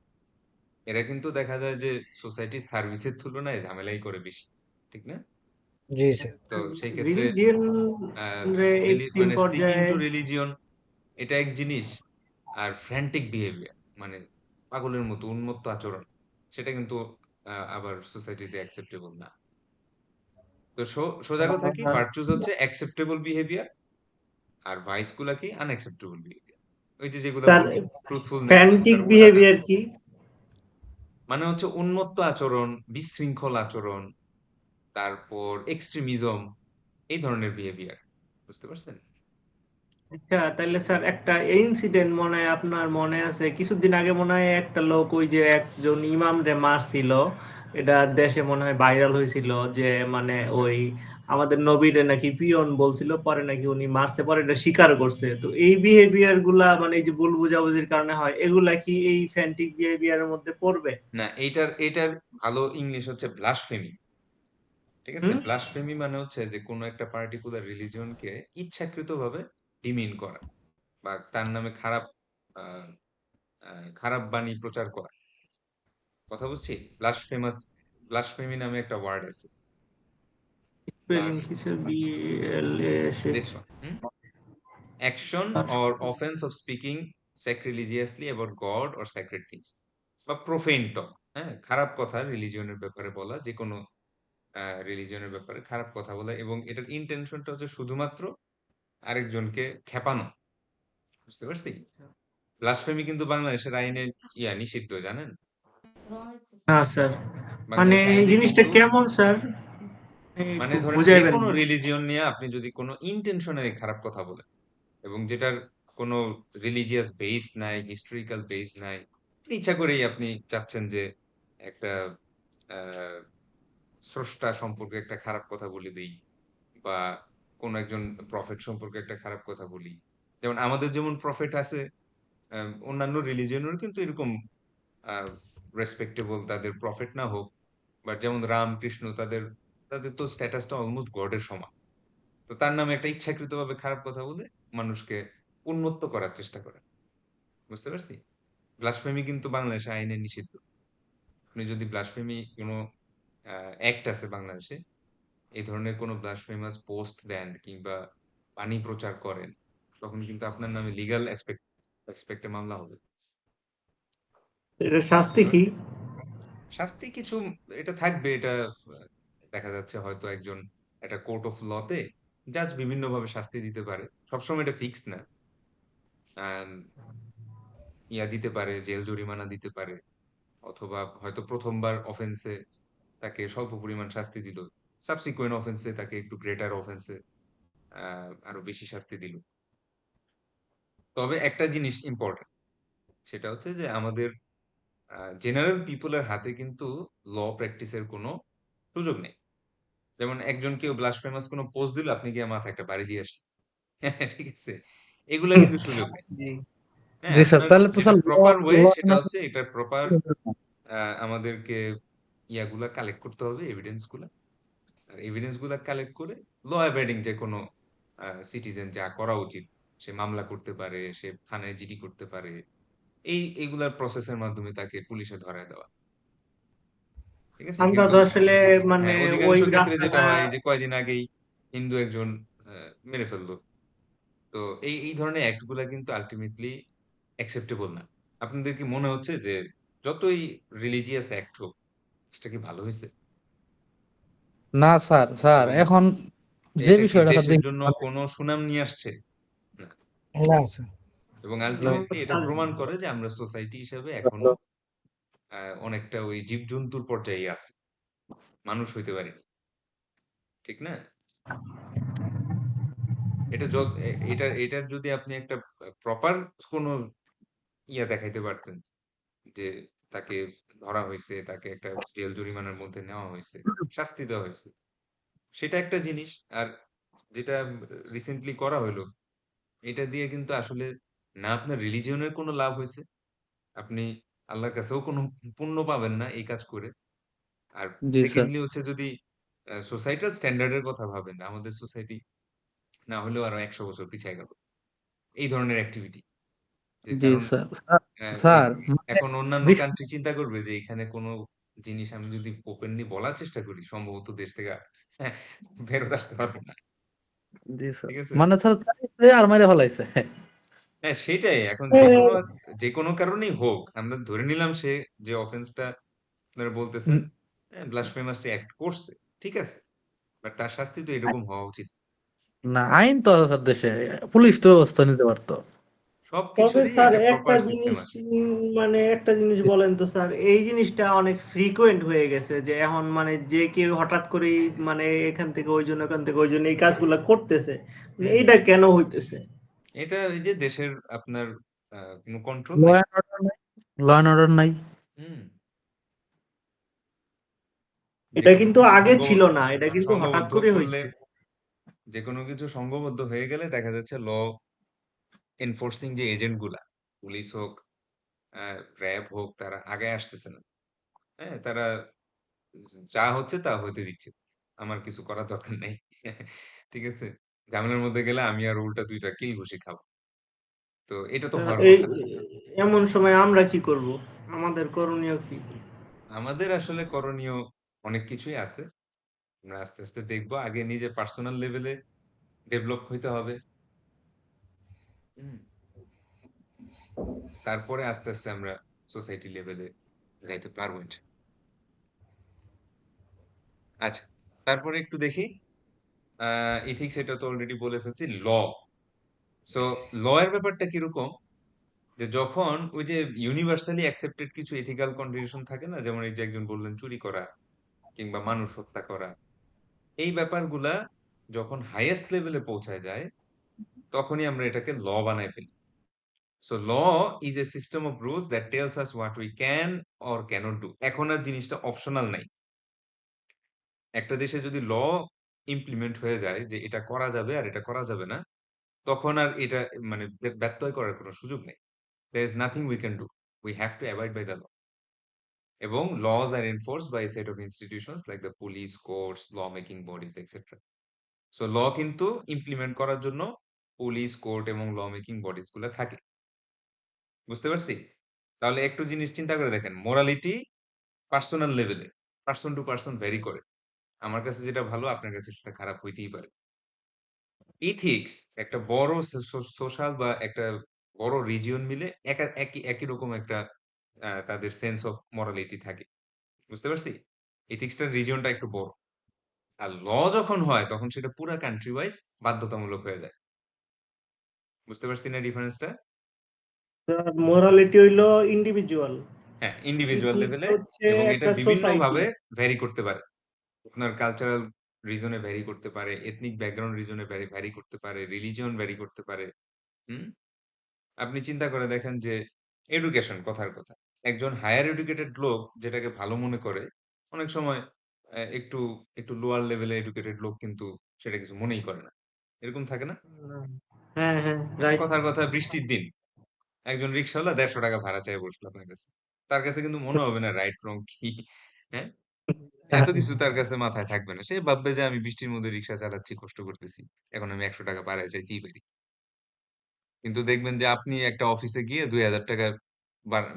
এরা কিন্তু দেখা যায় যে সোসাইটির সার্ভিসের তুলনায় ঝামেলাই করে বেশি, ঠিক না? জি স্যার। তো সেই ক্ষেত্রে রিলিজিয়ন রে এক্সট্রিম মানে স্টিকিং পর্যায়ে। টু রিলিজিয়ন এটা এক জিনিস, আর ফ্র্যান্টিক বিহেভিয়ার মানে পাগলের মতো উন্মত্ত আচরণ, সেটা কিন্তু আবার সোসাইটিতে অ্যাকসেপ্টেবল না। তো সোজা কথা কি, ভার্চুস হচ্ছে অ্যাকসেপ্টেবল বিহেভিয়ার, আর ভাইস গুলা কি আনঅ্যাকসেপ্টেবল বিহেভিয়ার। ওই যে যেগুলা স্যার বললাম, ট্রুথফুলনেস, ফ্যান্টিক মিথ্যার কথা না। বিহেভিয়ার কি? মানে হচ্ছে উন্মত্ত আচরণ, বিশৃঙ্খল আচরণ, তারপর এক্সট্রিমিজম, এই ধরনের বিহেভিয়ার। বুঝতে পারছেন? আচ্ছা, তাহলে স্যার একটা ইনসিডেন্ট মনে হয় আপনার মনে আছে, কিছুদিন আগে মনে হয় একটা লোক ওই যে একজন ইমাম রে মারছিল, এটা দেশে মনে হয় ভাইরাল হয়েছিল, যে মানে আচ্ছা, ওই আচ্ছা। আমাদের নবীরে নাকি পিয়ন বলছিল, পরে নাকি উনি মারছে, পরে এটা স্বীকার করছে। তো এই বিহেভিয়ার গুলা মানে এই যে ভুল বুঝাবুঝির কারণে হয়, এগুলা কি এই ফ্যান্টিক বিহেভিয়ারের মধ্যে পড়বে? না, এটার ভালো ইংলিশ হচ্ছে ব্লাসফেমি। ঠিক আছে? হুম। ব্লাসফেমি মানে হচ্ছে যে কোনো একটা পার্টিকুলার রিলিজিয়নকে ইচ্ছাকৃতভাবে ডিমিন করা বা তার নামে খারাপ আহ, খারাপ বাণী প্রচার করা। কথা বুঝছি? ব্লাসফেমি নামে একটা ওয়ার্ড আছে। স্পেলিং ব্লাস কি sir? BLASH? This one, action or offense of speaking sacrilegiously about God or sacred things, বা প্রোফেন টক। হ্যাঁ, খারাপ কথা রিলিজিয়নের ব্যাপারে বলা, যে কোনো রিলিজিয়নের ব্যাপারে খারাপ কথা বলা, এবং এটার ইন্টেনশনটা হচ্ছে শুধুমাত্র আরেকজনকে খেপানো। বুঝতে পারছি? ব্লাসফেমি কিন্তু বাংলাদেশের আইনে নিষিদ্ধ, জানেন? হ্যাঁ স্যার। মানে বাংলাদেশ এই আইনে জিনিসটা কিন্তু, কেমন স্যার? মানে একটু ধরেন যে বুঝাইবেন? কোনো রিলিজিয়ন নিয়ে আপনি যদি কোনো ইন্টেনশনালি খারাপ কথা বলেন এবং যেটার কোনো রিলিজিয়াস বেস নাই, হিস্টোরিক্যাল বেস নাই, ইচ্ছা করেই আপনি চাচ্ছেন যে একটা আহ, স্রষ্টা সম্পর্কে একটা খারাপ কথা বলে দিই, বা কোন একজন প্রফেট সম্পর্কে একটা খারাপ কথা বলি। যেমন আমাদের যেমন প্রফেট আছে, অন্যান্য রিলিজিয়নেরও কিন্তু এরকম রেসপেক্টেবল, তাদের প্রফেট না হোক, বাট যেমন রাম কৃষ্ণ, তাদের তাদের তো স্ট্যাটাসটা অলমোস্ট গডের সমান। তো তার নামে একটা ইচ্ছাকৃতভাবে খারাপ কথা বলে মানুষকে উন্মত্ত করার চেষ্টা করে। বুঝতে পারছি? ব্লাসফেমি কিন্তু বাংলাদেশে আইনে নিষিদ্ধ। আপনি যদি ব্লাসফেমি কোনো অ্যাক্ট আছে বাংলাদেশে, এই ধরনের কোনো ব্লাসফেমাস পোস্ট দেন কিংবা বাণী প্রচার করেন, তখন কিন্তু আপনার নামে লিগ্যাল এক্সপেক্টে মামলা হবে। এটা শাস্তি বুঝতে কি? পারছেন? শাস্তি কিছু এটা থাকবে, এটা দেখা যাচ্ছে হয়তো একজন একটা কোর্ট অফ লতে জাজ বিভিন্নভাবে শাস্তি দিতে পারে, সবসময় এটা ফিক্সড না। আম, দিতে পারে, জেল জরিমানা দিতে পারে, অথবা হয়তো প্রথমবার অফেন্সে তাকে স্বল্প পরিমাণ শাস্তি দিল, সাবসিকুয়েন্ট অফেন্সে তাকে একটু গ্রেটার অফেন্সে আরো বেশি শাস্তি দিল। তবে একটা জিনিস ইম্পর্টেন্ট, সেটা হচ্ছে যে আমাদের জেনারেল পিপলের হাতে কিন্তু ল প্র্যাকটিসের কোনো সুযোগ নেই। যেমন একজন কেউ ব্লাসফেমাস কোনো পোস্ট দিল, আপনি গিয়ে মাথায় একটা বাড়ি দিয়ে আসলেন। ঠিক আছে? এগুলা কিন্তু সুযোগ নেই। জি। হ্যাঁ, জি স্যার, আপনার তাহলে তো যেটা স্যার প্রপার ওয়ে সেটা হচ্ছে এটা প্রপার, আমাদেরকে ইয়াগুলা কালেক্ট করতে হবে, এভিডেন্স গুলা। আর এভিডেন্স গুলা কালেক্ট করে ল অ্যাবাইডিং যে কোনো সিটিজেন যা করা উচিত, সে মামলা করতে পারে, সে থানায় জিডি করতে পারে, এইগুলার প্রসেসের মাধ্যমে তাকে পুলিশে ধরায় দেওয়া। ঠিক আছে? আমরা কিন্তু তো আসলে মানে হ্যাঁ, অধিকাংশ ওই ক্ষেত্রে যেটা রাস্তাটা। হয়, এই যে কয়দিন আগেই হিন্দু একজন মেরে ফেললো। তো এই ধরনের অ্যাক্ট গুলা কিন্তু আলটিমেটলি অ্যাকসেপ্টেবল না। আপনাদের কি মনে হচ্ছে যে যতই রিলিজিয়াস অ্যাক্ট হোক, সেটা কি ভালো হয়েছে? না স্যার, স্যার এবং এখন যে এটা কি বিষয়টা স্যার দেশের দেখি জন্য কোনো সুনাম নিয়ে আসছে? না। না স্যার। এবং তো আলটিমেটলি এটা স্যার, প্রমাণ করে যে আমরা সোসাইটি হিসেবে এখনো অনেকটা ওই জীবজন্তুর পর্যায়ে আছি, মানুষ হইতে পারিনি। ঠিক না? এটার যদি আপনি একটা প্রপার কোনো দেখাইতে পারতেন যে তাকে ধরা হয়েছে, তাকে একটা জেল জরিমানার মধ্যে নেওয়া হয়েছে, শাস্তি দেওয়া হয়েছে, সেটা একটা জিনিস। আর যেটা রিসেন্টলি করা হলো, এটা দিয়ে কিন্তু আসলে না আপনার রিলিজিয়নের কোনো লাভ হয়েছে, আপনি আল্লাহর কাছেও কোনো পুণ্য পাবেন না এই কাজ করে। আর জি স্যার। সেকেন্ডলি হচ্ছে যদি সোসাইটাল স্ট্যান্ডার্ড এর কথা ভাবেন, আমাদের সোসাইটি না হলেও আরো ১০০ বছর পিছায় গেল এই ধরনের অ্যাক্টিভিটি। যে জি কারণ স্যার। স্যার, ওই স্যার মানে এখন অন্যান্য বিষয় কান্ট্রি চিন্তা করবে যে এখানে কোনো জিনিস আমি যদি ওপেনলি বলার চেষ্টা করি, সম্ভবত দেশ থেকে হ্যাঁ, ফেরত আসতে পারবো না। জি স্যার, ঠিক আছে? মানে স্যার আর মেরে ফেলাইছে। হ্যাঁ, সেটাই। এখন যে কোনো কারণেই হোক, আমরা ধরে নিলাম সে যে অফেন্সটা আপনারা বলতেছেন, উম, ব্লাসফেমাস অ্যাক্ট করছে। ঠিক আছে? বাট তার শাস্তি তো এরকম হওয়া উচিত। না, আইন তো আছে স্যার দেশে, পুলিশ তো ব্যবস্থা নিতে পারতো। তবে সবকিছুরই স্যার একটা একটা প্রপার সিস্টেম জিনিস আছে। মানে একটা জিনিস বলেন তো স্যার, এই জিনিসটা অনেক ফ্রিকোয়েন্ট হয়ে গেছে যে এখন মানে যে কেউ হঠাৎ করেই মানে এখান থেকে ওই জন্য ওখান থেকে ওই জন্য এই কাজগুলো করতেছে, মানে হুম এইটা কেন হইতেছে? এটা এই যে দেশের আপনার কোনো কন্ট্রোল ল নাই। অ্যান্ড অর্ডার নাই, ল অ্যান্ড অর্ডার নাই। হুম যে এটা কোনো কিন্তু কিছু আগে ছিল না, এটা কিন্তু হঠাৎ সংঘবদ্ধ করে করলে, হয়েছে। যে কোনো কিছু সংঘবদ্ধ হয়ে গেলে দেখা যাচ্ছে ল এনফোর্সিং যে এজেন্ট গুলা, পুলিশ হোক, র্যাব হোক, তারা আগে আসতেছে না। হ্যাঁ, তারা যা হচ্ছে তা হতে দিচ্ছে, আমার কিছু করার দরকার নেই। ঠিক আছে, ঝামেলার মধ্যে গেলে আমি আর উল্টা দুইটা কিল ঘুষি খাবো। তো এটা তো হওয়ার এই কথা না। এমন সময় আমরা কি করব? আমাদের করণীয় কি? আমাদের আসলে করণীয় অনেক কিছুই আছে, আমরা আস্তে আস্তে দেখবো। আগে নিজে পার্সোনাল লেভেলে ডেভেলপ হইতে হবে। হুম, তারপরে আস্তে আস্তে আমরা সোসাইটি লেভেলে যাইতে পারবো আচ্ছা, তারপরে একটু দেখি ইথিক্স, এটা তো অলরেডি বলে ফেলছি। সো ল এর ব্যাপারটা কিরকম, যে যখন ওই যে ইউনিভার্সালি অ্যাকসেপ্টেড কিছু এথিক্যাল কন্ডিশন থাকে না, যেমন এই যে একজন বললেন চুরি করা কিংবা মানুষ হত্যা করা, এই ব্যাপারগুলা যখন হাইয়েস্ট লেভেলে পৌঁছায় যায়, তখনই আমরা এটাকে ল বানায় ফেলি। So law is a system of rules that tells us what we can or cannot do. এখন আর জিনিসটা অপশনাল নাই। একটা দেশে যদি ল ইমপ্লিমেন্ট হয়ে যায় যে এটা করা যাবে আর এটা করা যাবে না, তখন আর এটা মানে ব্যত্যয় করার কোনো সুযোগ নেই। There is nothing we can do. We have to abide by the law. এবং laws are enforced by a set of institutions like the police, courts, lawmaking bodies, etc. So law কিন্তু ইমপ্লিমেন্ট করার জন্য পুলিশ, কোর্ট এবং ল মেকিং বডিজ গুলো থাকে। বুঝতে পারছি? তাহলে একটু জিনিস চিন্তা করে দেখেন, মোরালিটি পার্সোনাল লেভেলে, পার্সন টু পার্সন ভ্যারি করে। আমার কাছে যেটা ভালো আপনার কাছে সেটা খারাপ হইতেই পারে। ইথিক্স একটা বড় সোশ্যাল বা একটা বড় রিজিয়ন মিলে একই একই রকম একটা তাদের সেন্স অফ মরালিটি থাকে। বুঝতে পারছি? এথিক্সটার রিজিয়নটা একটু বড়। আর ল যখন হয় তখন সেটা পুরা কান্ট্রি ওয়াইজ বাধ্যতামূলক হয়ে যায়। বুঝতে পারছি না ডিফারেন্সটা? মোরালিটি হইলো ইন্ডিভিজুয়াল, হ্যাঁ, ইন্ডিভিজুয়াল ইথিক্স লেভেলে, হচ্ছে এবং এটা একটা বিভিন্ন সোসাইটি। ভাবে ভ্যারি করতে পারে। আপনার কালচারাল রিজনে ভ্যারি করতে পারে, এথনিক ব্যাকগ্রাউন্ড রিজনে ভ্যারি করতে পারে, রিলিজিয়ন ভ্যারি করতে পারে। হুম? আপনি চিন্তা করে দেখেন যে এডুকেশন কথার কথা। একজন হায়ার এডুকেটেড লোক যেটাকে ভালো মনে করে, অনেক সময় একটু একটু লোয়ার লেভেলে এডুকেটেড লোক কিন্তু সেটা কিছু মনেই করে না। এরকম থাকে না? হ্যাঁ হ্যাঁ, হ্যাঁ, রাইট। কথার কথা, বৃষ্টির দিন একজন রিক্শাওয়ালা ১৫০ টাকা ভাড়া চাই বসলো আপনার কাছে। তার কাছে কিন্তু মনে হবে না রাইট রং কি। হ্যাঁ? এত কিছু তার কাছে মাথায় থাকবে না। সে ভাববে যে আমি বৃষ্টির মধ্যে রিক্সা চালাচ্ছি, কষ্ট করতেছি। এখন আমি ১০০ টাকা বাড়ায় চাইতেই পারি। কিন্তু দেখবেন যে আপনি একটা অফিসে গিয়ে ২,০০০ টাকা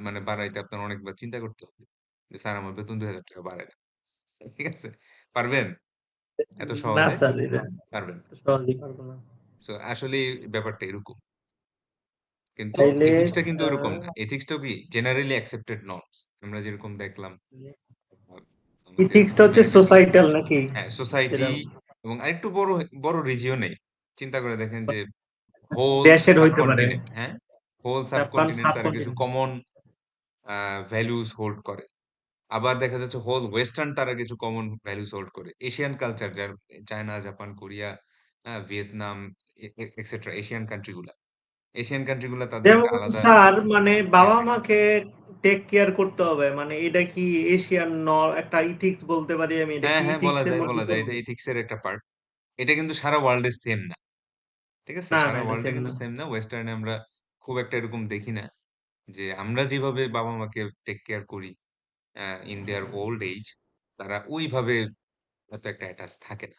মানে বাড়াইতে আপনার অনেকবার চিন্তা করতে হবে। যে স্যার আমার বেতন ২,০০০ টাকা বাড়ায় দেন। ঠিক আছে? পারবেন? এত না সহজে? স্যার, এটা পারবেন না। তো সহজেই পারবো না। সো আসলেই ব্যাপারটা এরকম। কিন্তু তাইলে এথিক্সটা কিন্তু স্যার, ওরকম না। এথিক্সটাও কি জেনারেলি অ্যাকসেপ্টেড নরমস। আমরা যেরকম দেখলাম আ আমাদের ইথিক্সটা হচ্ছে হিউম্যানিটিতে, সোসাইটাল নাকি? হ্যাঁ, যেটা সোসাইটি এবং আরেকটু বড় বড় রিজিয়নে চিন্তা করে দেখেন যে হোল দেশের হইতে পারে, সাবকন্টিনেন্ট, হ্যাঁ? হোল সাবকন্টিনেন্ট তারা কিছু সাবকন্টিনেন্ট। কমন ভ্যালুস হোল্ড করে। আবার দেখা যাচ্ছে হোল ওয়েস্টার্ন তারা কিছু কমন ভ্যালুস হোল্ড করে। এশিয়ান কালচার যার China, Japan, Korea, Vietnam etcetera, Asian country গুলা। এশিয়ান কান্ট্রি গুলা তাদের একটা যেমন আলাদা স্যার মানে ইয়ে বাবা থাকে। মাকে টেক কেয়ার করতে হবে, মানে এটা কি এশিয়ান একটা ইথিক্স বলতে পারি আমি? এটা হ্যাঁ, কি হ্যাঁ, ইথিক্স বলা এর যায়, মধ্যে বলা যায়। এটা পড়বে? এথিক্স এর একটা পার্ট। এটা কিন্তু সারা ওয়ার্লড এ সেম না। ঠিক আছে? না না, সারা এটা ওয়ার্লড এ সেম না। কিন্তু সেম না। ওয়েস্টার্ন এ আমরা খুব একটা এরকম দেখি না। যে আমরা যেভাবে বাবা-মাকে টেক কেয়ার করি ইন দেয়ার ওল্ড এজ, তারা ওইভাবে এত একটা অ্যাটাচ থাকে না।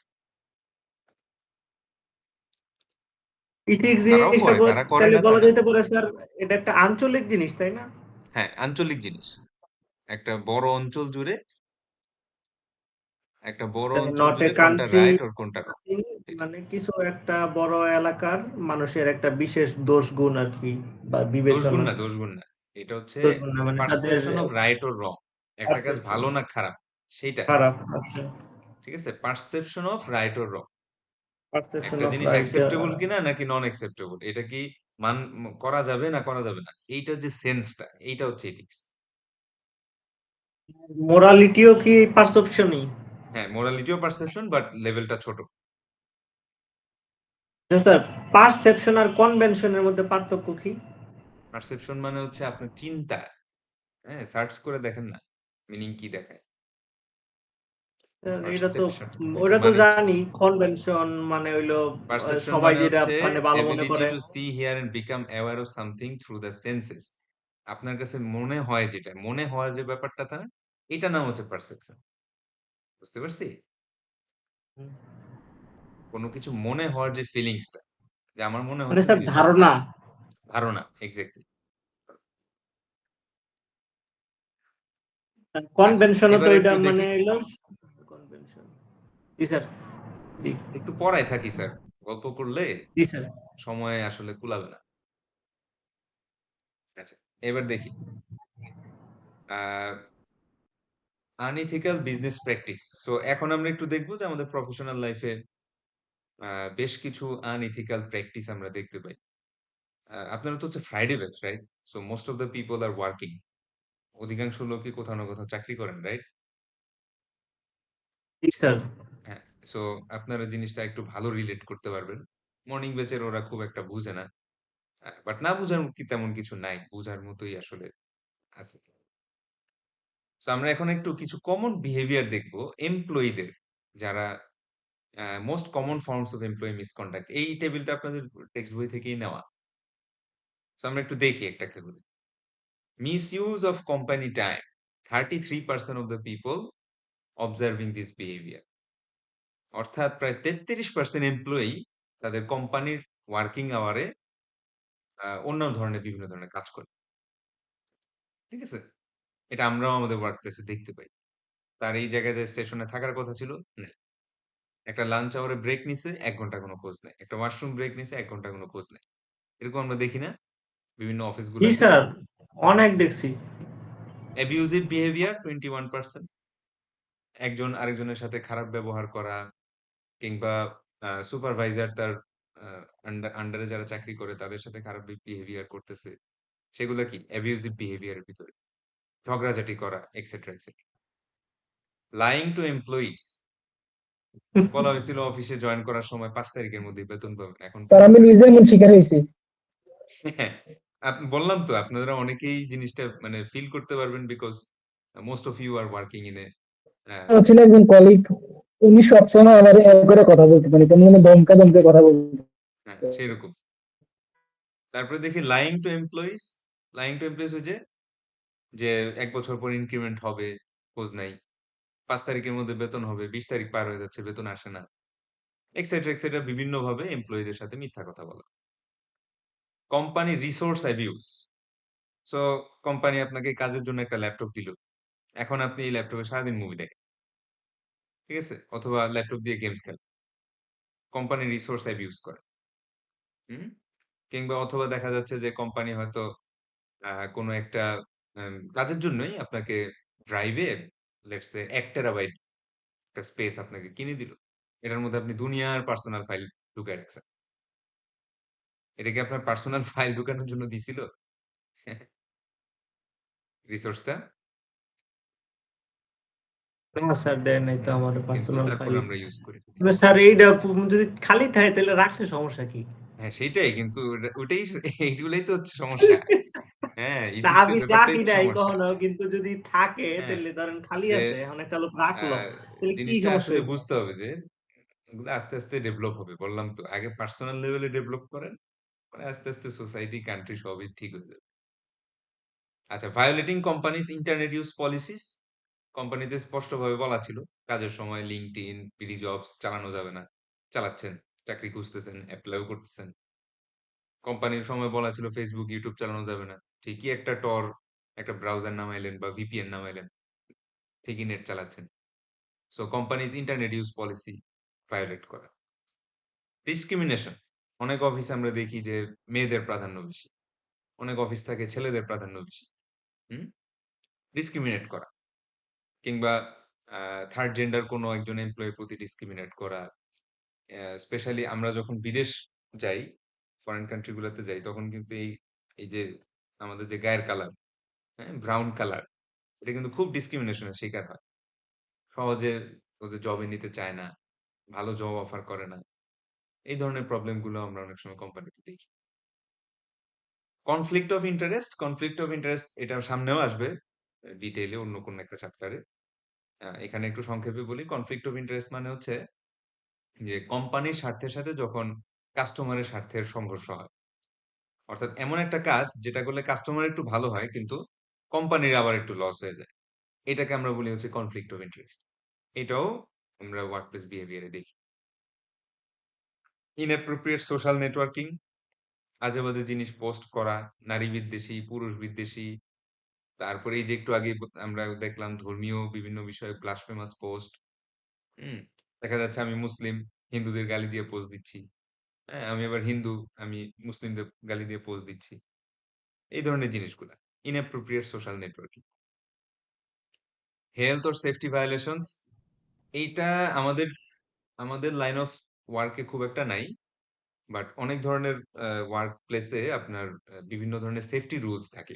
ইথিক্স তারাও জিনিসটা করে, তারা করে তাহলে না তা বলা না। যেতে পারে স্যার, এটা একটা আঞ্চলিক জিনিস, তাই না? হ্যাঁ, আঞ্চলিক জিনিস। একটা বড় অঞ্চল জুড়ে, একটা বড় অঞ্চল নট এ জুড়ে কোনটা কান্ট্রি, রাইট আর কোনটা রং। এটাই। মানে কিছু একটা বড় এলাকার মানুষের একটা বিশেষ দোষ গুণ আর কি, বা দোষগুণ বিবেচনা। না, দোষগুণ না। এটা হচ্ছে দোষ গুণ না মানে তাদের perception of right or wrong. একটা কাজ পারসেপশন ভালো না খারাপ সেইটা। খারাপ। আচ্ছা, ঠিক আছে? Perception of right or wrong. Perception একটা অফ জিনিস রাইট। অ্যাকসেপ্টেবল কিনা নাকি নন অ্যাকসেপ্টেবল, এটা কি করা যাবে না করা যাবে না, এইটার যে সেন্সটা, এইটা হচ্ছে এথিক্স। মোরালিটিও কি পারসেপশনই? হ্যাঁ, মোরালিটিও পারসেপশন, বাট লেভেলটা ছোট। স্যার, পারসেপশন আর কনভেনশনের মধ্যে পার্থক্য কি? পারসেপশন মানে হচ্ছে আপনার চিন্তা। হ্যাঁ, সার্চ করে দেখেন না মিনিং কি দেখায়। এটা তো পারসেপশন ওটা তো মানে কি? জানি। কনভেনশন মানে হইলো পারসেপশন সবাই মানে যেটা হচ্ছে মানে ভালো মনে এবিলিটি করে। To see hear and become aware of something through the senses. আপনার কাছে মনে হয় যেটা, মনে হওয়ার যে ব্যাপারটা থাকে, এটা নাম হচ্ছে পারসেপশন। বুঝতে পারছি? কোনো কিছু মনে হওয়ার যে ফিলিংসটা, যে আমার মনে মানে হচ্ছে স্যার জিনিসটা ধারণা। ভালো। ধারণা, এক্সাক্টলি। আচ্ছা, কনভেনশনও তো এবারে ওইটা একটু মানে দেখি। হইলো কনভেনশন। জি স্যার। জি। একটু পড়ায় থাকি স্যার, গল্প করলে জি স্যার। সময় আসলে কুলাবে না। আচ্ছা, এবার দেখি আনইথিক্যাল বিজনেস প্র্যাকটিস। সো এখন আমরা একটু দেখবো যে আমাদের প্রফেশনাল লাইফে বেশ কিছু আনইথিক্যাল প্র্যাকটিস আমরা দেখতে পাই। আপনারা তো হচ্ছে Friday batch, right? So most of the people are working. অধিকাংশ লোকই কোথাও না কোথাও চাকরি করেন, রাইট? জি স্যার। হ্যাঁ। সো আপনারা জিনিসটা একটু ভালো রিলেট করতে পারবেন। মর্নিং ব্যাচের ওরা খুব একটা বুঝে না। বাট না বুঝার কি তেমন কিছু নাই। বুঝার মতোই আসলে আছে। সো আমরা এখন একটু কিছু কমন বিহেভিয়ার দেখবো এমপ্লয়িদের, যারা most common forms of employee misconduct. এই টেবিলটা আপনাদের টেক্সট বই থেকেই নেওয়া। সো আমরা একটু দেখি একটা একটা করে। Misuse of company time, 33% of the people observing this behaviour. অর্থাৎ প্রায় 33% এমপ্লয়ি তাদের কোম্পানির ওয়ার্কিং আওয়ারে অন্য ধরনের বিভিন্ন ধরনের কাজ করে। ঠিক আছে? এটা আমরাও আমাদের ওয়ার্ক প্লেসে দেখতে পাই। তার এই জায়গায় যে স্টেশনে থাকার কথা ছিল, নেই। একটা লাঞ্চ আওয়ারে ব্রেক নিছে, ১ ঘন্টা কোনো খোঁজ নেই। একটা ওয়াশরুম ব্রেক নিছে, ১ ঘন্টা কোনো খোঁজ নেই। এরকম আমরা দেখি না? বিভিন্ন জি অফিসগুলাতে? স্যার, অনেক দেখছি। Abusive behaviour 21%। একজন আরেকজনের সাথে খারাপ ব্যবহার করা, কিংবা সুপারভাইজার তার আ আন্ডারে যারা চাকরি করে তাদের সাথে খারাপ বিহেভিয়ার করতেছে। সেগুলা কি? অ্যাবিউজিভ বিহেভিয়ার এর ভিতরে। ঝগড়াঝাটি করা, etcetera, etcetera. Lying two employees. বলা হয়েছিল অফিসে জয়েন করার সময় ৫ তারিখের মধ্যেই বেতন পাবেন। এখন স্যার ১৫ আমি তারিখ। নিজে এমন শিকার হয়েছি। হ্যাঁ, বললাম তো আপনারা অনেকেই জিনিসটা মানে ফিল করতে পারবেন, because most of you are working in a ছিল একজন কলিগ, উনি সবসময় আমার করে কথা বলতে মানে কেমন যেন দমকা দমকে কথা বলতে। হ্যাঁ, সেরকম। তারপরে দেখি lying two employees. Lying two employees হচ্ছে যে ১ বছর পর ইনক্রিমেন্ট হবে, খোঁজ নাই। ৫ তারিখের মধ্যে বেতন হবে, ২০ তারিখ পার হয়ে যাচ্ছে, বেতন আসে না। এটসেট্রা, এটসেট্রা, বিভিন্নভাবে এমপ্লয়িদের সাথে মিথ্যা কথা বলা। Company resource abuse. So company আপনাকে কাজের জন্য একটা ল্যাপটপ দিল। এখন আপনি এই ল্যাপটপে সারাদিন মুভি দেখেন। ঠিক আছে? অথবা ল্যাপটপ দিয়ে গেমস খেলেন। কোম্পানি রিসোর্স অ্যাবিউজ করে। হুম? কিংবা অথবা দেখা যাচ্ছে যে কোম্পানি হয়তো কোনো একটা কাজের জন্যই আপনাকে ড্রাইভে লেটস সে ১ টেরাবাইট একটা স্পেস আপনাকে কিনে দিল। এটার মধ্যে আপনি দুনিয়ার পার্সোনাল ফাইল ঢুকায় রাখছেন। এটা কি আপনার পার্সোনাল ফাইল ঢুকানোর জন্য দিছিল? রিসোর্সটা? না স্যার, দেয় নাই তো না। আমার কিন্তু পার্সোনাল তারপর ফাইল। আমরা ইউজ করি। স্যার এইটা যদি খালি থাকে তাহলে রাখলে সমস্যা কি? হ্যাঁ, সেইটাই কিন্তু ওটাই এইগুলাই তো হচ্ছে সমস্যা। হ্যাঁ, না, ইথিক্স এর আমি ব্যাপারটাই রাখি তো নাই সমস্যা। কখনো, কিন্তু যদি থাকে হ্যাঁ, তাহলে ধরেন খালি যে আছে, এখন একটা লোক আ রাখলো, তাহলে কি জিনিসটা সমস্যা আসলে হইব? বুঝতে হবে যে এগুলো আস্তে, আস্তে ডেভেলপ হবে। বললাম তো আগে পার্সোনাল লেভেলে ডেভেলপ করেন। পরে আস্তে, আস্তে সোসাইটি, কান্ট্রি সবই ঠিক হয়ে যাবে। আচ্ছা, violating companies internet use policies. কোম্পানিতে স্পষ্টভাবে বলা ছিল কাজের সময় LinkedIn, BD জবস চালানো যাবে না। চালাচ্ছেন। চাকরি খুঁজতেছেন, এপ্লাইও করতেছেন। কোম্পানির সময় বলা ছিল Facebook, YouTube চালানো যাবে না। ঠিকই একটা টর, একটা ব্রাউজার নামাইলেন বা VPN নামাইলেন। ঠিকই নেট চালাচ্ছেন। So companies internet use policy violate করা। ডিসক্রিমিনেশন। অনেক অফিসে আমরা দেখি যে মেয়েদের প্রাধান্য বেশি। অনেক অফিস থাকে ছেলেদের প্রাধান্য বেশি। হুম? ডিসক্রিমিনেট করা। কিংবা থার্ড জেন্ডার কোনো একজন এমপ্লয়ির প্রতি ডিসক্রিমিনেট করা। স্পেশালি আমরা যখন বিদেশ যাই, ফরেন কান্ট্রি গুলাতে যাই তখন কিন্তু এই যে আমাদের যে গায়ের কালার, হ্যাঁ, ব্রাউন কালার, এটা কিন্তু খুব ডিসক্রিমিনেশনের শিকার হয়। সহজে ওদের জবে নিতে চায় না, ভালো জব অফার করে না। এই ধরনের প্রবলেম গুলো আমরা অনেক সময় কোম্পানিতে দেখি। কনফ্লিক্ট অফ ইন্টারেস্ট এটা সামনেও আসবে ডিটেইলে অন্য কোনো একটা চ্যাপ্টারে। এখানে একটু সংক্ষেপে বলি, কনফ্লিক্ট অফ ইন্টারেস্ট মানে হচ্ছে যে কোম্পানির স্বার্থের সাথে যখন কাস্টমারের স্বার্থের সংঘর্ষ হয়। অর্থাৎ এমন একটা কাজ যেটা করলে কাস্টমার একটু ভালো হয় কিন্তু কোম্পানির আবার একটু লস হয়ে যায়। এটাকে আমরা বলি হচ্ছে কনফ্লিক্ট অফ ইন্টারেস্ট। এটাও আমরা ওয়ার্কপ্লেস বিহেভিয়ারে দেখি। ইনঅ্যাপ্রোপ্রিয়েট সোশ্যাল নেটওয়ার্কিং, আজেবাজে জিনিস পোস্ট করা, নারী বিদ্বেষী, পুরুষ বিদ্বেষী, তারপরে এই যে একটু আগে আমরা দেখলাম ধর্মীয় বিভিন্ন বিষয়ে ব্লাসফেমাস পোস্ট। হুম? দেখা যাচ্ছে আমি মুসলিম, হিন্দুদের গালি দিয়ে পোস্ট দিচ্ছি। হ্যাঁ, আমি আবার হিন্দু, আমি মুসলিমদের গালি দিয়ে পোস্ট দিচ্ছি। এই ধরনের জিনিসগুলা। Inappropriate social networking. Health or safety violations, এইটা আমাদের আমাদের লাইন অফ ওয়ার্কে খুব একটা নাই। বাট অনেক ধরনের ওয়ার্ক প্লেসে আপনার বিভিন্ন ধরনের সেফটি রুলস থাকে।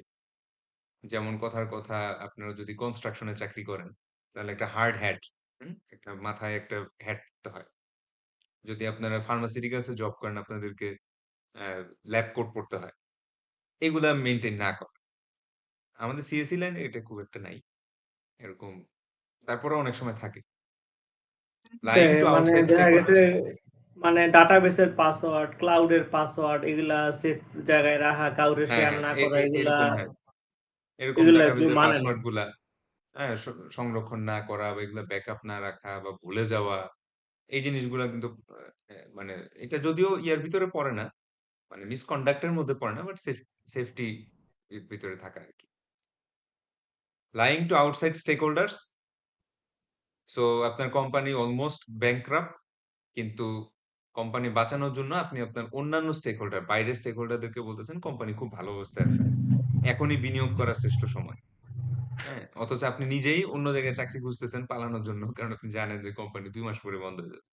যেমন কথার কথা, আপনারা যদি কনস্ট্রাকশনে চাকরি করেন তাহলে একটা হার্ড হ্যাট, একটা মাথায় একটা হ্যাট পরতে হয়। যদি আপনারা ফার্মাসিউটিক্যালসে জব করেন আপনাদেরকে ল্যাব কোট পড়তে হয়। এগুলা মেইনটেইন না করা। আমাদের সিএসই লাইনে এটা খুব একটা নাই। এরকম তারপরেও অনেক সময় থাকে। সে লাইং টু মানে আউটসাইড দেখা গেছে স্টেকহোল্ডার্স। মানে ডাটাবেসের পাসওয়ার্ড, ক্লাউডের পাসওয়ার্ড এগুলা সেফ জায়গায় রাখা, কাউরে হ্যাঁ, শেয়ার হ্যাঁ। না করা, এগুলা এরকম, হ্যাঁ। এরকম এগুলা কেউ ডাটাবেজের মানে না। পাসওয়ার্ড গুলা, হ্যাঁ, সংরক্ষণ না করা বা এগুলা ব্যাকআপ না রাখা বা ভুলে যাওয়া, এই জিনিসগুলা কিন্তু মানে এটা যদিও ইয়ার ভিতরে পড়ে না, মানে মিসকন্ডাক্ট এর মধ্যে পড়ে না, বাট সেফটি এর ভিতরে থাকা আরকি। লাইং টু আউটসাইড স্টেকহোল্ডার্স, সো আপনার কোম্পানি অলমোস্ট ব্যাংকরাপ্ট, কিন্তু কোম্পানি বাঁচানোর জন্য আপনি আপনার অন্যান্য স্টেকহোল্ডার, বাইরের স্টেকহোল্ডারদেরকে বলতেছেন কোম্পানি খুব ভালো অবস্থায় আছে। এখনই বিনিয়োগ করার শ্রেষ্ঠ সময়। হ্যাঁ? অথচ আপনি নিজেই অন্য জায়গায় চাকরি খুঁজতেছেন পালানোর জন্য। কারণ আপনি জানেন যে কোম্পানি ২ মাস পরে বন্ধ হয়ে যাবে।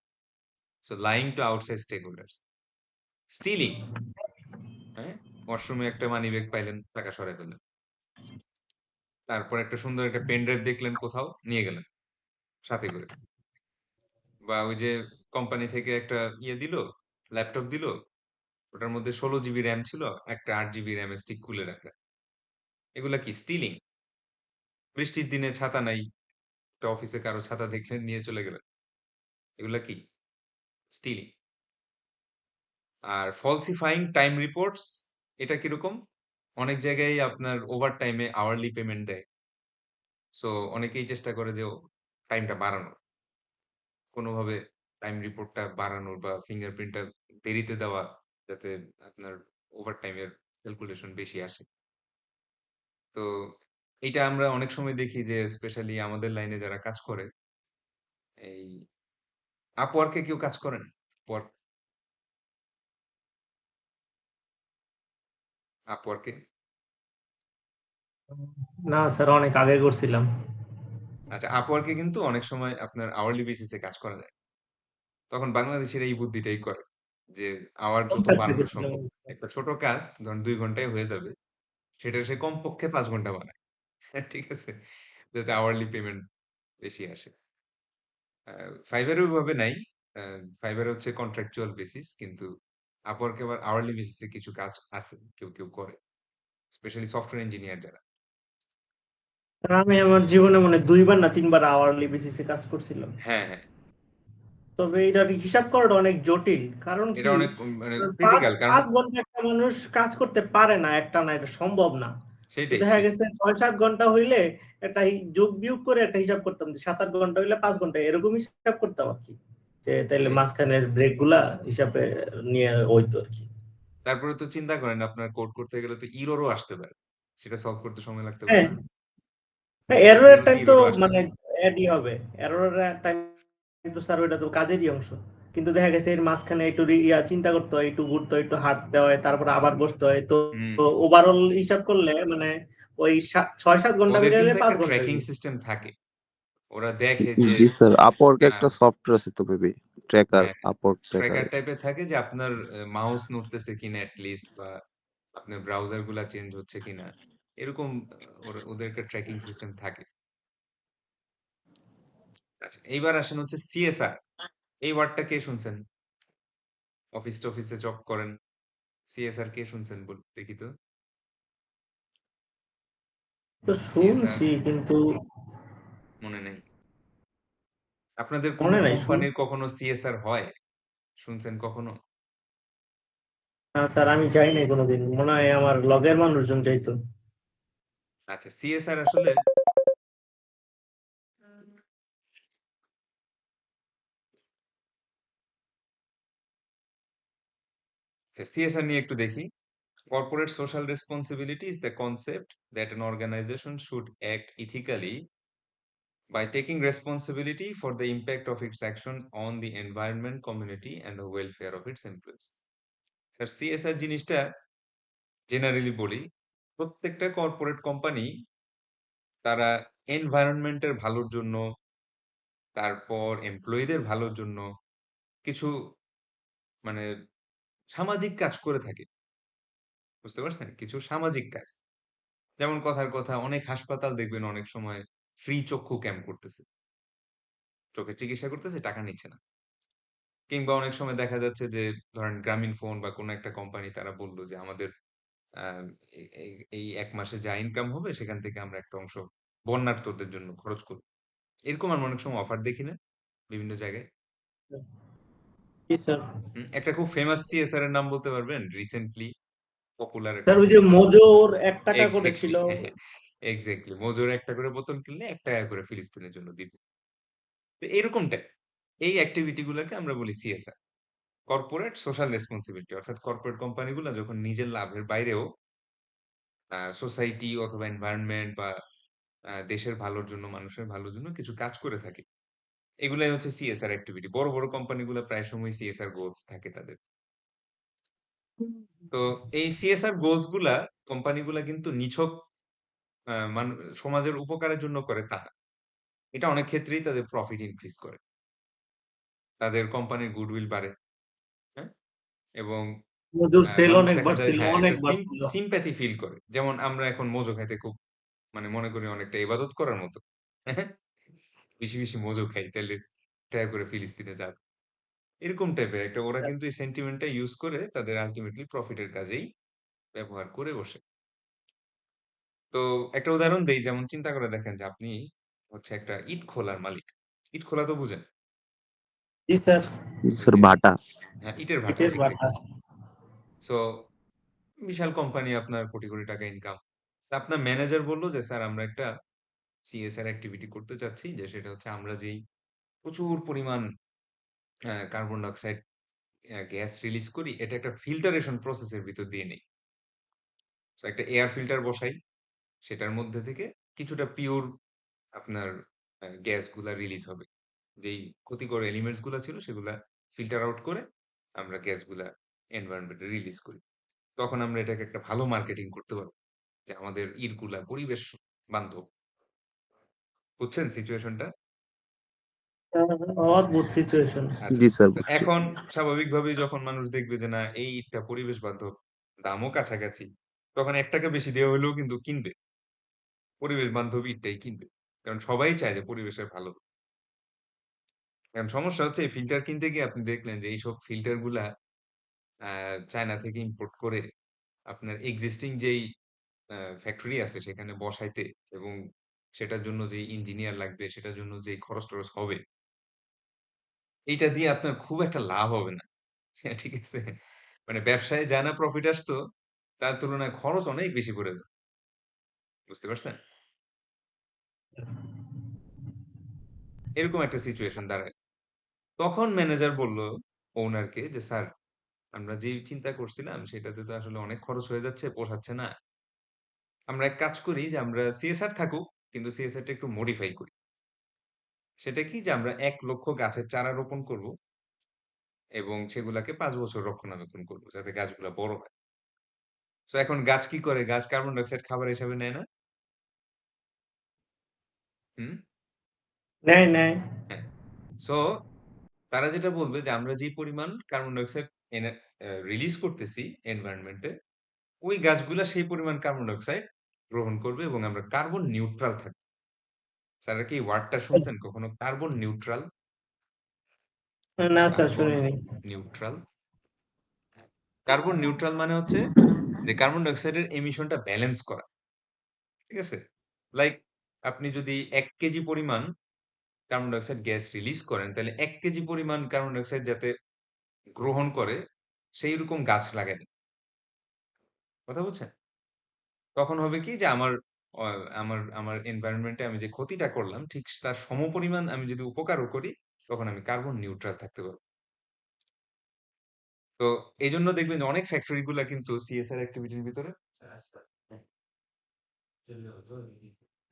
So lying to outside stakeholders. Stealing, হ্যাঁ? ওয়াশরুমে একটা মানিব্যাগ পাইলেন, টাকা সরায় ফেললেন। তারপর একটা সুন্দর একটা পেন ড্রাইভ দেখলেন কোথাও, নিয়ে গেলেন সাথে করে। বা ওই যে কোম্পানি থেকে একটা দিল, ল্যাপটপ দিল, ওটার মধ্যে 16 জিবি র‍্যাম ছিল, একটা 8 জিবি র‍্যামের স্টিক খুলে রাখলেন। এগুলা কি? স্টিলিং। বৃষ্টির দিনে ছাতা নাই, একটা অফিসে কারো ছাতা দেখলেন নিয়ে চলে গেলেন। এগুলা কি? স্টিলিং। আর ফলসিফাইং টাইম রিপোর্টস, এটা কিরকম? অনেক জায়গায় আপনার ওভারটাইমে আওয়ারলি পেমেন্ট দেয়। সো অনেকেই চেষ্টা করে যে টাইমটা বাড়ানোর। কোনোভাবে টাইম রিপোর্টটা বাড়ানোর বা ফিঙ্গারপ্রিন্টটা দেরিতে দেওয়া, যাতে আপনার ওভারটাইমের ক্যালকুলেশন বেশি আসে। তো এইটা আমরা অনেক সময় দেখি যে স্পেশালি আমাদের লাইনে যারা কাজ করে, এই Upwork এ কেউ কাজ করেন? Upwork, Upwork এ? না স্যার, অনেক আগে করছিলাম। আচ্ছা, Upwork এ কিন্তু অনেক সময় আপনার আওয়ারলি বেসিস এ কাজ করা যায়। তখন বাংলাদেশীরা এই বুদ্ধিটাই করে যে আওয়ার যত কন্ট্রাক্টে বাড়ানো করছিলাম। সম্ভব। একটা ছোট কাজ ধরেন ২ ঘন্টায় হয়ে যাবে। সেটা সে কমপক্ষে ৫ ঘন্টা বানায়। ঠিক আছে? যাতে আওয়ারলি পেমেন্ট বেশি আসে। Fiverr এ ওইভাবে নাই। আ Fiverr হচ্ছে কন্ট্রাকচুয়াল বেসিস, কিন্তু Upwork এ আবার আওয়ারলি বেসিস এ কিছু কাজ আছে। কেউ করে। স্পেশালি সফটওয়্যার ইঞ্জিনিয়ার যারা। স্যার, আমি আমার জীবনে মনে হয় ২ বার না ৩ বার আওয়ারলি বেসিসে কাজ করছিলাম। হ্যাঁ, হ্যাঁ। তবে এটার হিসাব করাটা অনেক জটিল। কারণ এটা কি, অনেক মানে ৫ ক্রিটিক্যাল, কারণ ৫ ঘন্টা একটা মানুষ কাজ করতে পারে না একটানা, এটা সম্ভব না। তো সেটাই, দেখা সেটাই। গেছে ৬-৭ ঘন্টা হইলে একটা যোগ বিয়োগ করে একটা হিসাব করতাম যে ৭-৮ ঘন্টা হইলে ৫ ঘন্টা, এরকম হিসাব করতাম আরকি। যে তাইলে সেটাই। মাঝখানের ব্রেক গুলা হিসাবে নিয়ে হইতো আরকি। তারপরে তো চিন্তা করেন আপনার কোড করতে গেলে তো এররও আসতে পারে। সেটা সলভ করতে সময় লাগতে পারে হ্যাঁ, না? এররের কখনো কি টাইম তো এররও আসতে মানে পারে? এডই হবে। এররের টাইম তো স্যার ওইটা তো কাজেরই অংশ। কিন্তু দেখা গেছে এর মাঝখানে একটু চিন্তা করতে হয়, একটু ঘুরতে হয়, একটু হাঁটতে হয়, তারপরে আবার বসতে হয়। তো হুম। ওভারঅল হিসাব করলে মানে ওই ৬-৭ ঘন্টা ওদের মিলাইলে কিন্তু ৫ একটা ঘন্টা হয়ে ট্র্যাকিং গেছে। সিস্টেম থাকে। ওরা দেখে যে জি স্যার, আপওয়ার্কে আহ, একটা সফটওয়্যার আছে তো মেবি, ট্র্যাকার, হ্যাঁ, আপওয়ার্ক ট্র্যাকার। ট্র্যাকার টাইপের থাকে যে আপনার মাউস নড়তেছে কিনা লিস্ট, বা আপনার ব্রাউজার গুলা চেঞ্জ হচ্ছে কিনা, এরকম ওদের একটা ট্র্যাকিং সিস্টেম থাকে। আচ্ছা, এইবার আসেন হচ্ছে সিএসআর। এই ওয়ার্ডটা কে শুনছেন? অফিস টফিসে জব করেন, সিএসআর কে শুনছেন বল দেখি তো। তো সিএসআর শুনছি কিন্তু মনে নেই? আপনাদের কোনো মনে নাই, কোম্পানির শুনছি কখনো সিএসআর হয়? শুনছেন কখনো? না স্যার, আমি যাই নাই কোনোদিন, মনে হয় আমার লগের মানুষজন যাইতো। আচ্ছা, সিএসআর আসলে সিএসআর নিয়ে একটু দেখি। Corporate social responsibility is the concept that an organization should act ethically by taking responsibility for the impact of its action on the environment, community, and the welfare of its employees. Sir, CSR জিনিসটা জেনারেলি বলি, প্রত্যেকটা কর্পোরেট কোম্পানি তারা এনভায়রনমেন্টের ভালোর জন্য, তারপর এমপ্লয়ীদের ভালোর জন্য কিছু মানে সামাজিক কাজ করে থাকে। বুঝতে পারছেন? কিছু সামাজিক কাজ। যেমন কথার কথা, অনেক হাসপাতাল দেখবেন অনেক সময় ফ্রি চক্ষু ক্যাম্প করতেছে। চোখের চিকিৎসা করতেছে, টাকা নিচ্ছে না। কিংবা অনেক সময় দেখা যাচ্ছে যে ধরেন গ্রামীণ ফোন বা কোনো একটা কোম্পানি তারা বলল যে আমাদের আহ, এই 1 মাসে যা ইনকাম হবে সেখান থেকে আমরা একটা অংশ বন্যার্তদের জন্য খরচ করব। এরকম আমরা অনেক সময় অফার দেখি না বিভিন্ন জায়গায়? জি স্যার। একটা খুব ফেমাস সিএসআর এর নাম বলতে পারবেন? রিসেন্টলি পপুলার একটা স্যার ওই যে সিএসআর। মোজোর 1 টাকা করে এক্স্যাক্টলি, ছিল। এক্স্যাক্টলি, মজুর একটা করে বোতল কিনলে 1 টাকা করে ফিলিস্তিনের জন্য দিবে। তো এরকমটা, এই অ্যাক্টিভিটি গুলোকে আমরা বলি সিএসআর, কর্পোরেট সোশ্যাল রেসপন্সিবিলিটি। অর্থাৎ কর্পোরেট কোম্পানিগুলো যখন নিজের লাভের বাইরেও সোসাইটি অথবা এনভায়রনমেন্ট বা দেশের ভালোর জন্য, মানুষের ভালোর জন্য কিছু কাজ করে থাকে, এগুলাই হচ্ছে সিএসআর অ্যাক্টিভিটি। বড় বড় কোম্পানিগুলো প্রায় সময় সিএসআর গোলস থাকে তাদের। তো এই সিএসআর গোলস গুলা কোম্পানিগুলা কিন্তু নিছক সমাজের উপকারের জন্য করে তা না। এটা অনেক ক্ষেত্রেই তাদের প্রফিট ইনক্রিজ করে, তাদের কোম্পানির গুডউইল বাড়ে, হ্যাঁ, এবং মোজোর সেল মানুষ অনেক দেখা যায় বাড়ছিল, হ্যাঁ অনেক একটা বাড়ছিল। সিম্প্যাথি ফিল করে। যেমন আমরা এখন মোজো খাইতে খুব মনে করি অনেকটা ইবাদত করার মতো। হ্যাঁ? বেশি বেশি মোজো খাই, তাহলে টাকা করে ফিলিস্তিনে যাবে, এরকম টাইপের একটা। ওরা কিন্তু এই সেন্টিমেন্টটা ইউজ করে তাদের আলটিমেটলি প্রফিটের কাজেই ব্যবহার করে বসে। তো একটা উদাহরণ দেই, যেমন চিন্তা করে দেখেন যে আপনি হচ্ছে একটা ইট খোলার মালিক। ইট খোলা তো বুঝেন? জি স্যার। জি ওই স্যার, যে ভাটা। হ্যাঁ, ইটের ভাটা, ইটের বাটা। এক্স্যাক্টলি। সো বিশাল কোম্পানি, আপনার কোটি কোটি টাকা ইনকাম। আপনার ম্যানেজার বললো যে স্যার আমরা একটা সিএসআর অ্যাক্টিভিটি করতে চাচ্ছি, যে সেটা হচ্ছে আমরা যেই প্রচুর পরিমাণ কার্বন ডাইঅক্সাইড গ্যাস রিলিজ করি, এটা একটা ফিল্টারেশন প্রসেসের ভিতর দিয়ে নেই। তো একটা এয়ার ফিল্টার বসাই, সেটার মধ্যে থেকে কিছুটা পিওর আপনার গ্যাস গুলা রিলিজ হবে, যেই ক্ষতিকর এলিমেন্টস গুলা ছিল সেগুলা ফিল্টার আউট করে আমরা গ্যাস গুলা এনভায়রনমেন্টে রিলিজ করি। তখন আমরা এটাকে একটা ভালো মার্কেটিং করতে পারবো যে আমাদের ইট গুলা পরিবেশ বান্ধব। বুঝছেন সিচুয়েশনটা? অদ্ভুত সিচুয়েশন। আচ্ছা, জি স্যার, তো বুঝছি। এখন স্বাভাবিকভাবেই যখন মানুষ দেখবে যে না এই ইটটা পরিবেশ বান্ধব, দামও কাছাকাছি, তখন 1 টাকা বেশি দেওয়া হলেও কিন্তু কিনবে, পরিবেশ বান্ধব ইটটাই কিনবে। কারণ সবাই চায় যে পরিবেশের ভালো হোক। কারণ সমস্যা হচ্ছে এই ফিল্টার কিনতে গিয়ে আপনি দেখলেন যে এইসব ফিল্টার গুলা চায়না থেকে ইম্পোর্ট করে আপনার এক্সিস্টিং যেই ফ্যাক্টরি আছে সেখানে বসাইতে, এবং সেটার জন্য যে ইঞ্জিনিয়ার লাগবে, সেটার জন্য যে খরচ টরচ হবে, এইটা দিয়ে আপনার খুব একটা লাভ হবে না। হ্যাঁ, ঠিক আছে? মানে ব্যবসায় যা না প্রফিট আসতো, তার তুলনায় খরচ অনেক বেশি পড়ে যায়। বুঝতে পারছেন? এরকম একটা সিচুয়েশন দাঁড়ায়। তখন ম্যানেজার বলল ওনারকে যে, "স্যার, আমরা যে চিন্তা করছিলাম সেটাতে তো আসলে অনেক খরচ হয়ে যাচ্ছে, পোষাচ্ছে না। আমরা এক কাজ করি যে আমরা সিএসআর থাকুক, কিন্তু সিএসআর টা একটু মডিফাই করি। সেটা কি যে আমরা 1 লক্ষ গাছের চারা রোপণ করব এবং সেগুলাকে 5 বছর রক্ষণাবেক্ষণ করব যাতে গাছগুলা বড় হয়।" তো এখন গাছ কি করে? গাছ কার্বন ডাই অক্সাইড খাবার হিসাবে নেয় না? হুম? নেয় নেয়। হ্যাঁ। সো তারা যেটা বলবে যে আমরা যে পরিমাণ কার্বন ডাইঅক্সাইড রিলিজ করতেছি এনভায়রনমেন্টে, ওই গাছগুলা সেই পরিমাণ কার্বন ডাইঅক্সাইড গ্রহণ করবে এবং আমরা কার্বন নিউট্রাল থাকবো। স্যার কি ওয়ার্ডটা শুনছেন কখনো? Carbon neutral. না স্যার, কার্বন শুনিনি। নিউট্রাল। কার্বন নিউট্রাল মানে হচ্ছে যে কার্বন ডাইঅক্সাইডের এমিশনটা ব্যালেন্স করা। ঠিক আছে? লাইক আপনি যদি ১ কেজি পরিমাণ কার্বন ডাইঅক্সাইড গ্যাস রিলিজ করেন, তাহলে ১ কেজি পরিমাণ কার্বন ডাইঅক্সাইড যাতে গ্রহণ করে সেই রকম গাছ লাগান। কথা বুঝছেন? তখন হবে কি যে অ আমার আমার এনভায়রনমেন্ট এ আমি যে ক্ষতিটা করলাম ঠিক তার সমপরিমাণ আমি যদি উপকারও করি, তখন আমি কার্বন নিউট্রাল থাকতে পারব। তো এইজন্য দেখবেন যে অনেক ফ্যাক্টরি গুলা কিন্তু সিএসআর অ্যাক্টিভিটির ভিতরে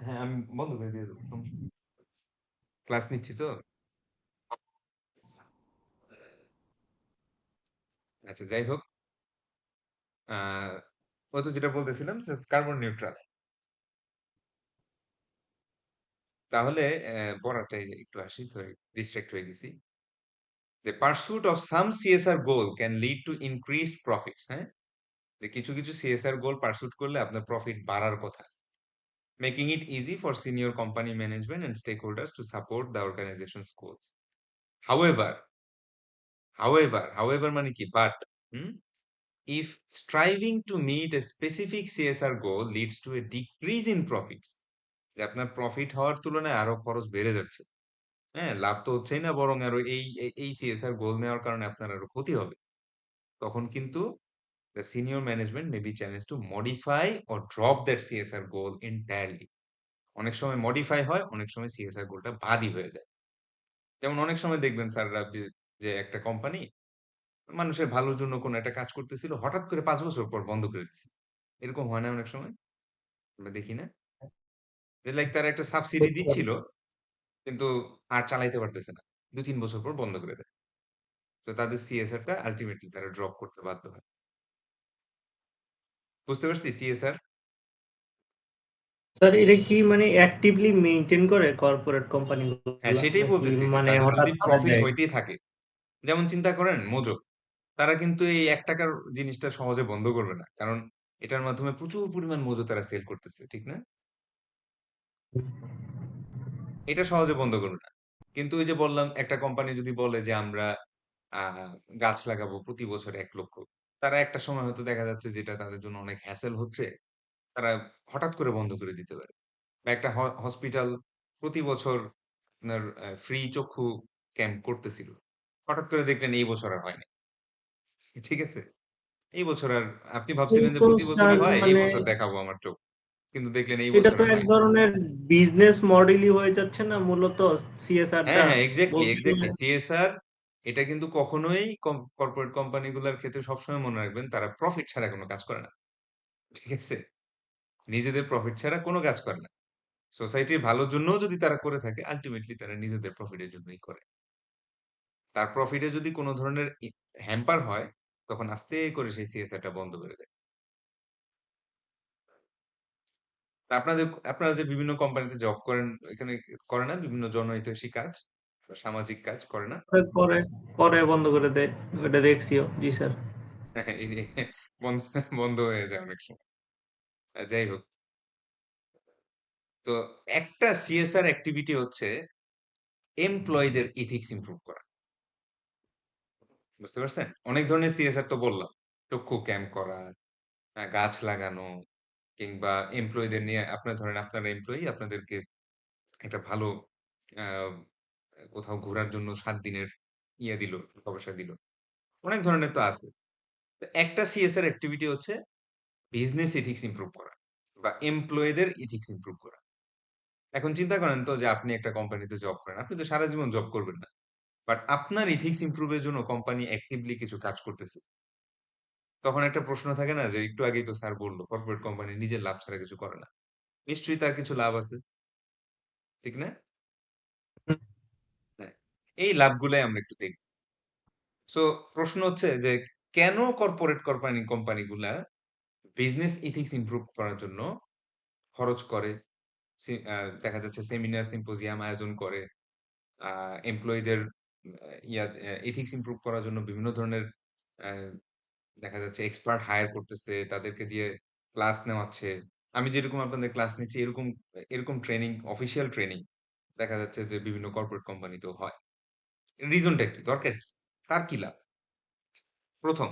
হ্যাঁ, আমি বন্ধ করে দিয়ে দেব। ক্লাস নিচ্ছি তো। আচ্ছা যাই হোক, আ ও তো যেটা বলতেছিলাম যে কার্বন নিউট্রাল। তাহলে পড়াটাই একটু আসি, সরি ডিস্ট্রাক্ট হয়ে গেছি। The pursuit of some CSR goal can lead to increased profits, হ্যাঁ? যে কিছু, কিছু CSR গোল পারস্যুট করলে আপনার প্রফিট বাড়ার কথা। Making it easy for senior company management and stakeholders to support the organization's goals. However, however মানে কি? But, hmm? If striving to meet a specific CSR goal leads to a decrease in profits, যে আপনার প্রফিট হওয়ার তুলনায় আরো খরচ বেড়ে যাচ্ছে। হ্যাঁ? লাভ তো হচ্ছেই না, বরং আরো এই CSR গোল নেওয়ার কারণে আপনার আরো ক্ষতি হবে। তখন কিন্তু the senior management may be challenged to modify or drop that CSR goal entirely. অনেক সময় মডিফাই হয়, অনেক সময় সিএসআর গোলটা বাদই হয়ে যায়। যেমন অনেক সময় দেখবেন স্যাররা যে একটা কোম্পানি মানুষের ভালোর জন্য কোনো একটা কাজ করতেছিল, হঠাৎ করে ৫ বছর পর বন্ধ করে দিছে। এরকম হয় না অনেক সময়? আমরা দেখি না? যে লাইক তারা একটা সাবসিডি দিচ্ছিল, কিন্তু আর চালাইতে পারতেছে না। ২-৩ বছর পর বন্ধ করে দেয়। তো তাদের সিএসআর টা আল্টিমেটলি তারা ড্রপ করতে বাধ্য হয়। বুঝতে পারছি সিএসআর? স্যার এটা কি মানে অ্যাক্টিভলি মেইনটেইন করে কর্পোরেট হ্যাঁ, কোম্পানিগুলা, সেটাই নাকি বলতেছি যে মানে তাদের হঠাৎ যদি করে প্রফিট দেয়? হইতেই থাকে, যেমন চিন্তা করেন মোজো। তারা কিন্তু এই ৳১ জিনিসটা সহজে বন্ধ করবে না। কারণ এটার মাধ্যমে প্রচুর পরিমাণ মজু তারা সেল করতেছে। ঠিক না? এটা সহজে বন্ধ করবে না। কিন্তু ওই যে বললাম একটা কোম্পানি যদি বলে যে আমরা আ গাছ লাগাবো প্রতি বছর ১,০০,০০০। তারা একটা সময় হয়তো দেখা যাচ্ছে যেটা তাদের জন্য অনেক হ্যাসেল হচ্ছে, তারা হঠাৎ করে বন্ধ করে দিতে পারে। বা একটা হসপিটাল প্রতি বছর আপনার ফ্রি চক্ষু ক্যাম্প করতেছিল। হঠাৎ করে দেখলেন এই বছর আর হয় নাই। ঠিক আছে? এই বছর আর আপনি ভাবছিলেন যে কিন্তু প্রতি স্যার বছরই হয়, এই মানে বছর দেখাবো আমার চোখ। কিন্তু দেখলেন এই এটা বছর তো আর এক হয় না। ধরনের বিজনেস মডেলই হয়ে যাচ্ছে না মূলত, সিএসআর হ্যাঁ, টা হ্যাঁ, এক্সাক্টলি, বলতে গেলে। এক্সাক্টলি। সিএসআর এটা কিন্তু কখনোই কর্পোরেট কোম্পানিগুলার ক্ষেত্রে সবসময় মনে রাখবেন তারা প্রফিট ছাড়া কোন কাজ করে না। ঠিক আছে? নিজেদের প্রফিট ছাড়া কোন কাজ করে না। সোসাইটির ভালোর জন্যও যদি তারা করে থাকে আল্টিমেটলি তারা নিজেদের প্রফিটের জন্যই করে। তার প্রফিটে যদি কোন ধরনের হ্যাম্পার হয়, তখন আস্তে করে সেই সিএসআর টা বন্ধ করে দেয়। তা আপনারা যে বিভিন্ন কোম্পানিতে জব করেন, এখানে করে না বিভিন্ন জনহিতৈষী কাজ বা সামাজিক কাজ করে না? পরে পরে বন্ধ করে দেয়, ওটা দেখছিও। জি স্যার। হ্যাঁ, এই যে বন্ধ বন্ধ হয়ে যায় অনেক সময়। যাই হোক। তো একটা সিএসআর অ্যাক্টিভিটি হচ্ছে এমপ্লয়িদের এথিক্স ইমপ্রুভ করা। বুঝতে পারছেন? অনেক ধরনের সিএসআর তো বললাম। চক্ষু ক্যাম্প করা, গাছ লাগানো কিংবা এমপ্লয়িদের নিয়ে আপনার ধরেন আপনার এমপ্লয়ি আপনাদেরকে একটা ভালো আ কোথাও ঘোরার জন্য ৭ দিনের দিল, টাকা-পয়সা দিল। অনেক ধরনের তো আছে। তো একটা সিএসআর অ্যাক্টিভিটি হচ্ছে বিজনেস এথিক্স ইমপ্রুভ করা বা এমপ্লয়িদের এথিক্স ইমপ্রুভ করা। এখন চিন্তা করেন তো যে আপনি একটা কোম্পানিতে জব করেন। আপনি তো সারা জীবন জব করবেন না। বাট আপনার এথিক্স ইমপ্রুভ এর জন্য কোম্পানি অ্যাক্টিভলি কিছু কাজ করতেছে। তখন একটা প্রশ্ন থাকে না যে একটু আগেই তো স্যার বলল কর্পোরেট কোম্পানি নিজের লাভ ছাড়া কিছু করে না। নিশ্চয়ই তার কিছু লাভ আছে। ঠিক না? হ্যাঁ। এই লাভগুলাই আমরা একটু দেখব। সো প্রশ্ন হচ্ছে যে কেন কর্পোরেট কোম্পানিগুলা বিজনেস এথিক্স ইমপ্রুভ করার জন্য খরচ করে, দেখা যাচ্ছে সেমিনার সিম্পোজিয়াম আয়োজন করে। এমপ্লয়ীদের এথিক্স ইমপ্রুভ করার জন্য বিভিন্ন ধরনের দেখা যাচ্ছে এক্সপার্ট হায়ার করতেছে, তাদেরকে দিয়ে ক্লাস নেওয়াচ্ছে। আমি যেরকম আপনাদের ক্লাস নিচ্ছি, এরকম এরকম ট্রেনিং, অফিসিয়াল ট্রেনিং দেখা যাচ্ছে যে বিভিন্ন কর্পোরেট কোম্পানিতেও হয়। রিজনটা কি, দরকার কি, তার কি লাভ? প্রথম,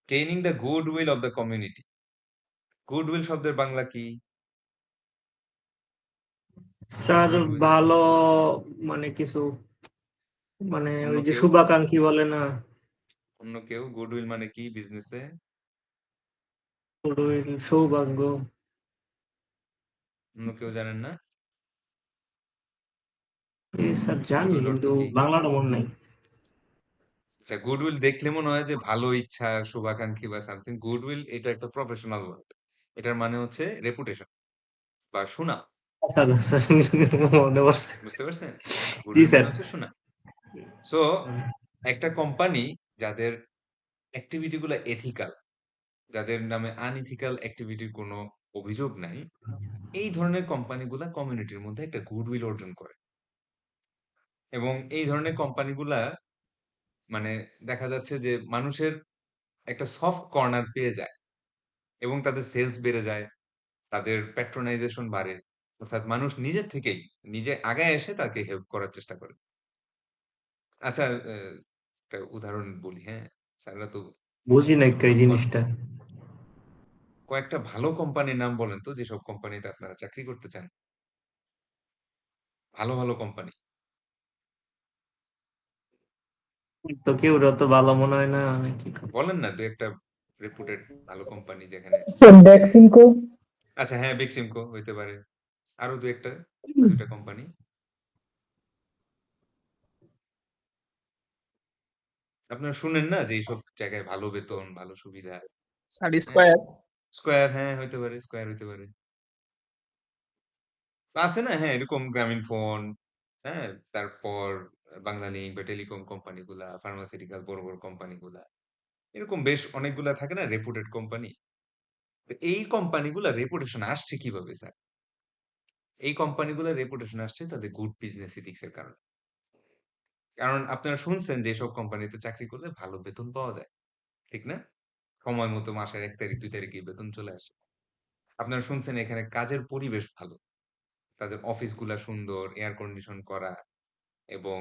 gaining the goodwill of the community. Goodwill শব্দের বাংলা কি? স্যার গুডউইল ভালো মানে কিছু মানে অন্য ওই যে কেউ, শুভাকাঙ্ক্ষী বলে না, অন্য কেউ গুডউইল মানে কি বিজনেসে? গুডউইল সৌভাগ্য। অন্য কেউ জানেন না? স্যার জানি গুডউইল অর্থ কিন্তু কি? বাংলাটা মনে নাই। আচ্ছা, গুডউইল দেখলে মনে হয় যে ভালো ইচ্ছা, শুভাকাঙ্ক্ষী বা সামথিং। গুডউইল এটা একটা প্রফেশনাল ওয়ার্ড। এটার মানে হচ্ছে রেপুটেশন বা সুনাম। স্যার স্যার মনে পড়ছে। বুঝতে পারছেন? জি গুডউইল স্যার। মানে হচ্ছে সুনাম। সো একটা কোম্পানি যাদের অ্যাক্টিভিটি গুলো এথিক্যাল, যাদের নামে আনইথিক্যাল অ্যাক্টিভিটির কোনো অভিযোগ নাই, এই ধরনের কোম্পানিগুলা কমিউনিটির মধ্যে একটা গুডউইল অর্জন করে। এবং এই ধরনের কোম্পানিগুলা মানে দেখা যাচ্ছে যে মানুষের একটা সফট কর্নার পেয়ে যায় এবং তাদের সেলস বেড়ে যায়, তাদের প্যাট্রোনাইজেশন বাড়ে। অর্থাৎ মানুষ নিজের থেকেই নিজে আগায় এসে তাকে হেল্প করার চেষ্টা করে। আচ্ছা, একটা উদাহরণ বলি, হ্যাঁ? স্যাররা তো বুঝি না এই যখন জিনিসটা। কয়েকটা ভালো কোম্পানির নাম বলেন তো, যেসব কোম্পানিতে আপনারা চাকরি করতে চান। ভালো, ভালো কোম্পানি। তো কেউ তো ভালো মনে হয় না, মানে কি করব? বলেন না ২-১ টা রেপুটেড ভালো কোম্পানি যেখানে। স্যার বেক্সিমকো। আচ্ছা হ্যাঁ, বেক্সিমকো হইতে পারে। আরো ২-১ টা ২ টা কোম্পানি। আপনারা শুনেন না যে এইসব জায়গায় ভালো বেতন, ভালো সুবিধা, স্যার হ্যাঁ? স্কয়ার। স্কয়ার, হ্যাঁ হইতে পারে, স্কয়ার হইতে পারে। আছে না? হ্যাঁ, এরকম গ্রামীণফোন, হ্যাঁ? তারপর বাংলালিংক বা টেলিকম কোম্পানিগুলা, ফার্মাসিউটিক্যাল বড়, বড় কোম্পানিগুলা। এরকম বেশ অনেকগুলা থাকে না রেপুটেড কোম্পানি? তো এই কোম্পানিগুলা রেপুটেশন আসছে কিভাবে স্যার? এই কোম্পানিগুলার রেপুটেশন আসছে তাদের গুড বিজনেস এথিক্স এর কারণে। কারণ আপনারা শুনছেন যে এসব কোম্পানিতে চাকরি করলে ভালো বেতন পাওয়া যায়। ঠিক না? সময় মতো মাসের ১ তারিখ ২ তারিখে বেতন চলে আসে। আপনারা শুনছেন এখানে কাজের পরিবেশ ভালো। তাদের অফিসগুলা সুন্দর, এয়ার কন্ডিশন করা এবং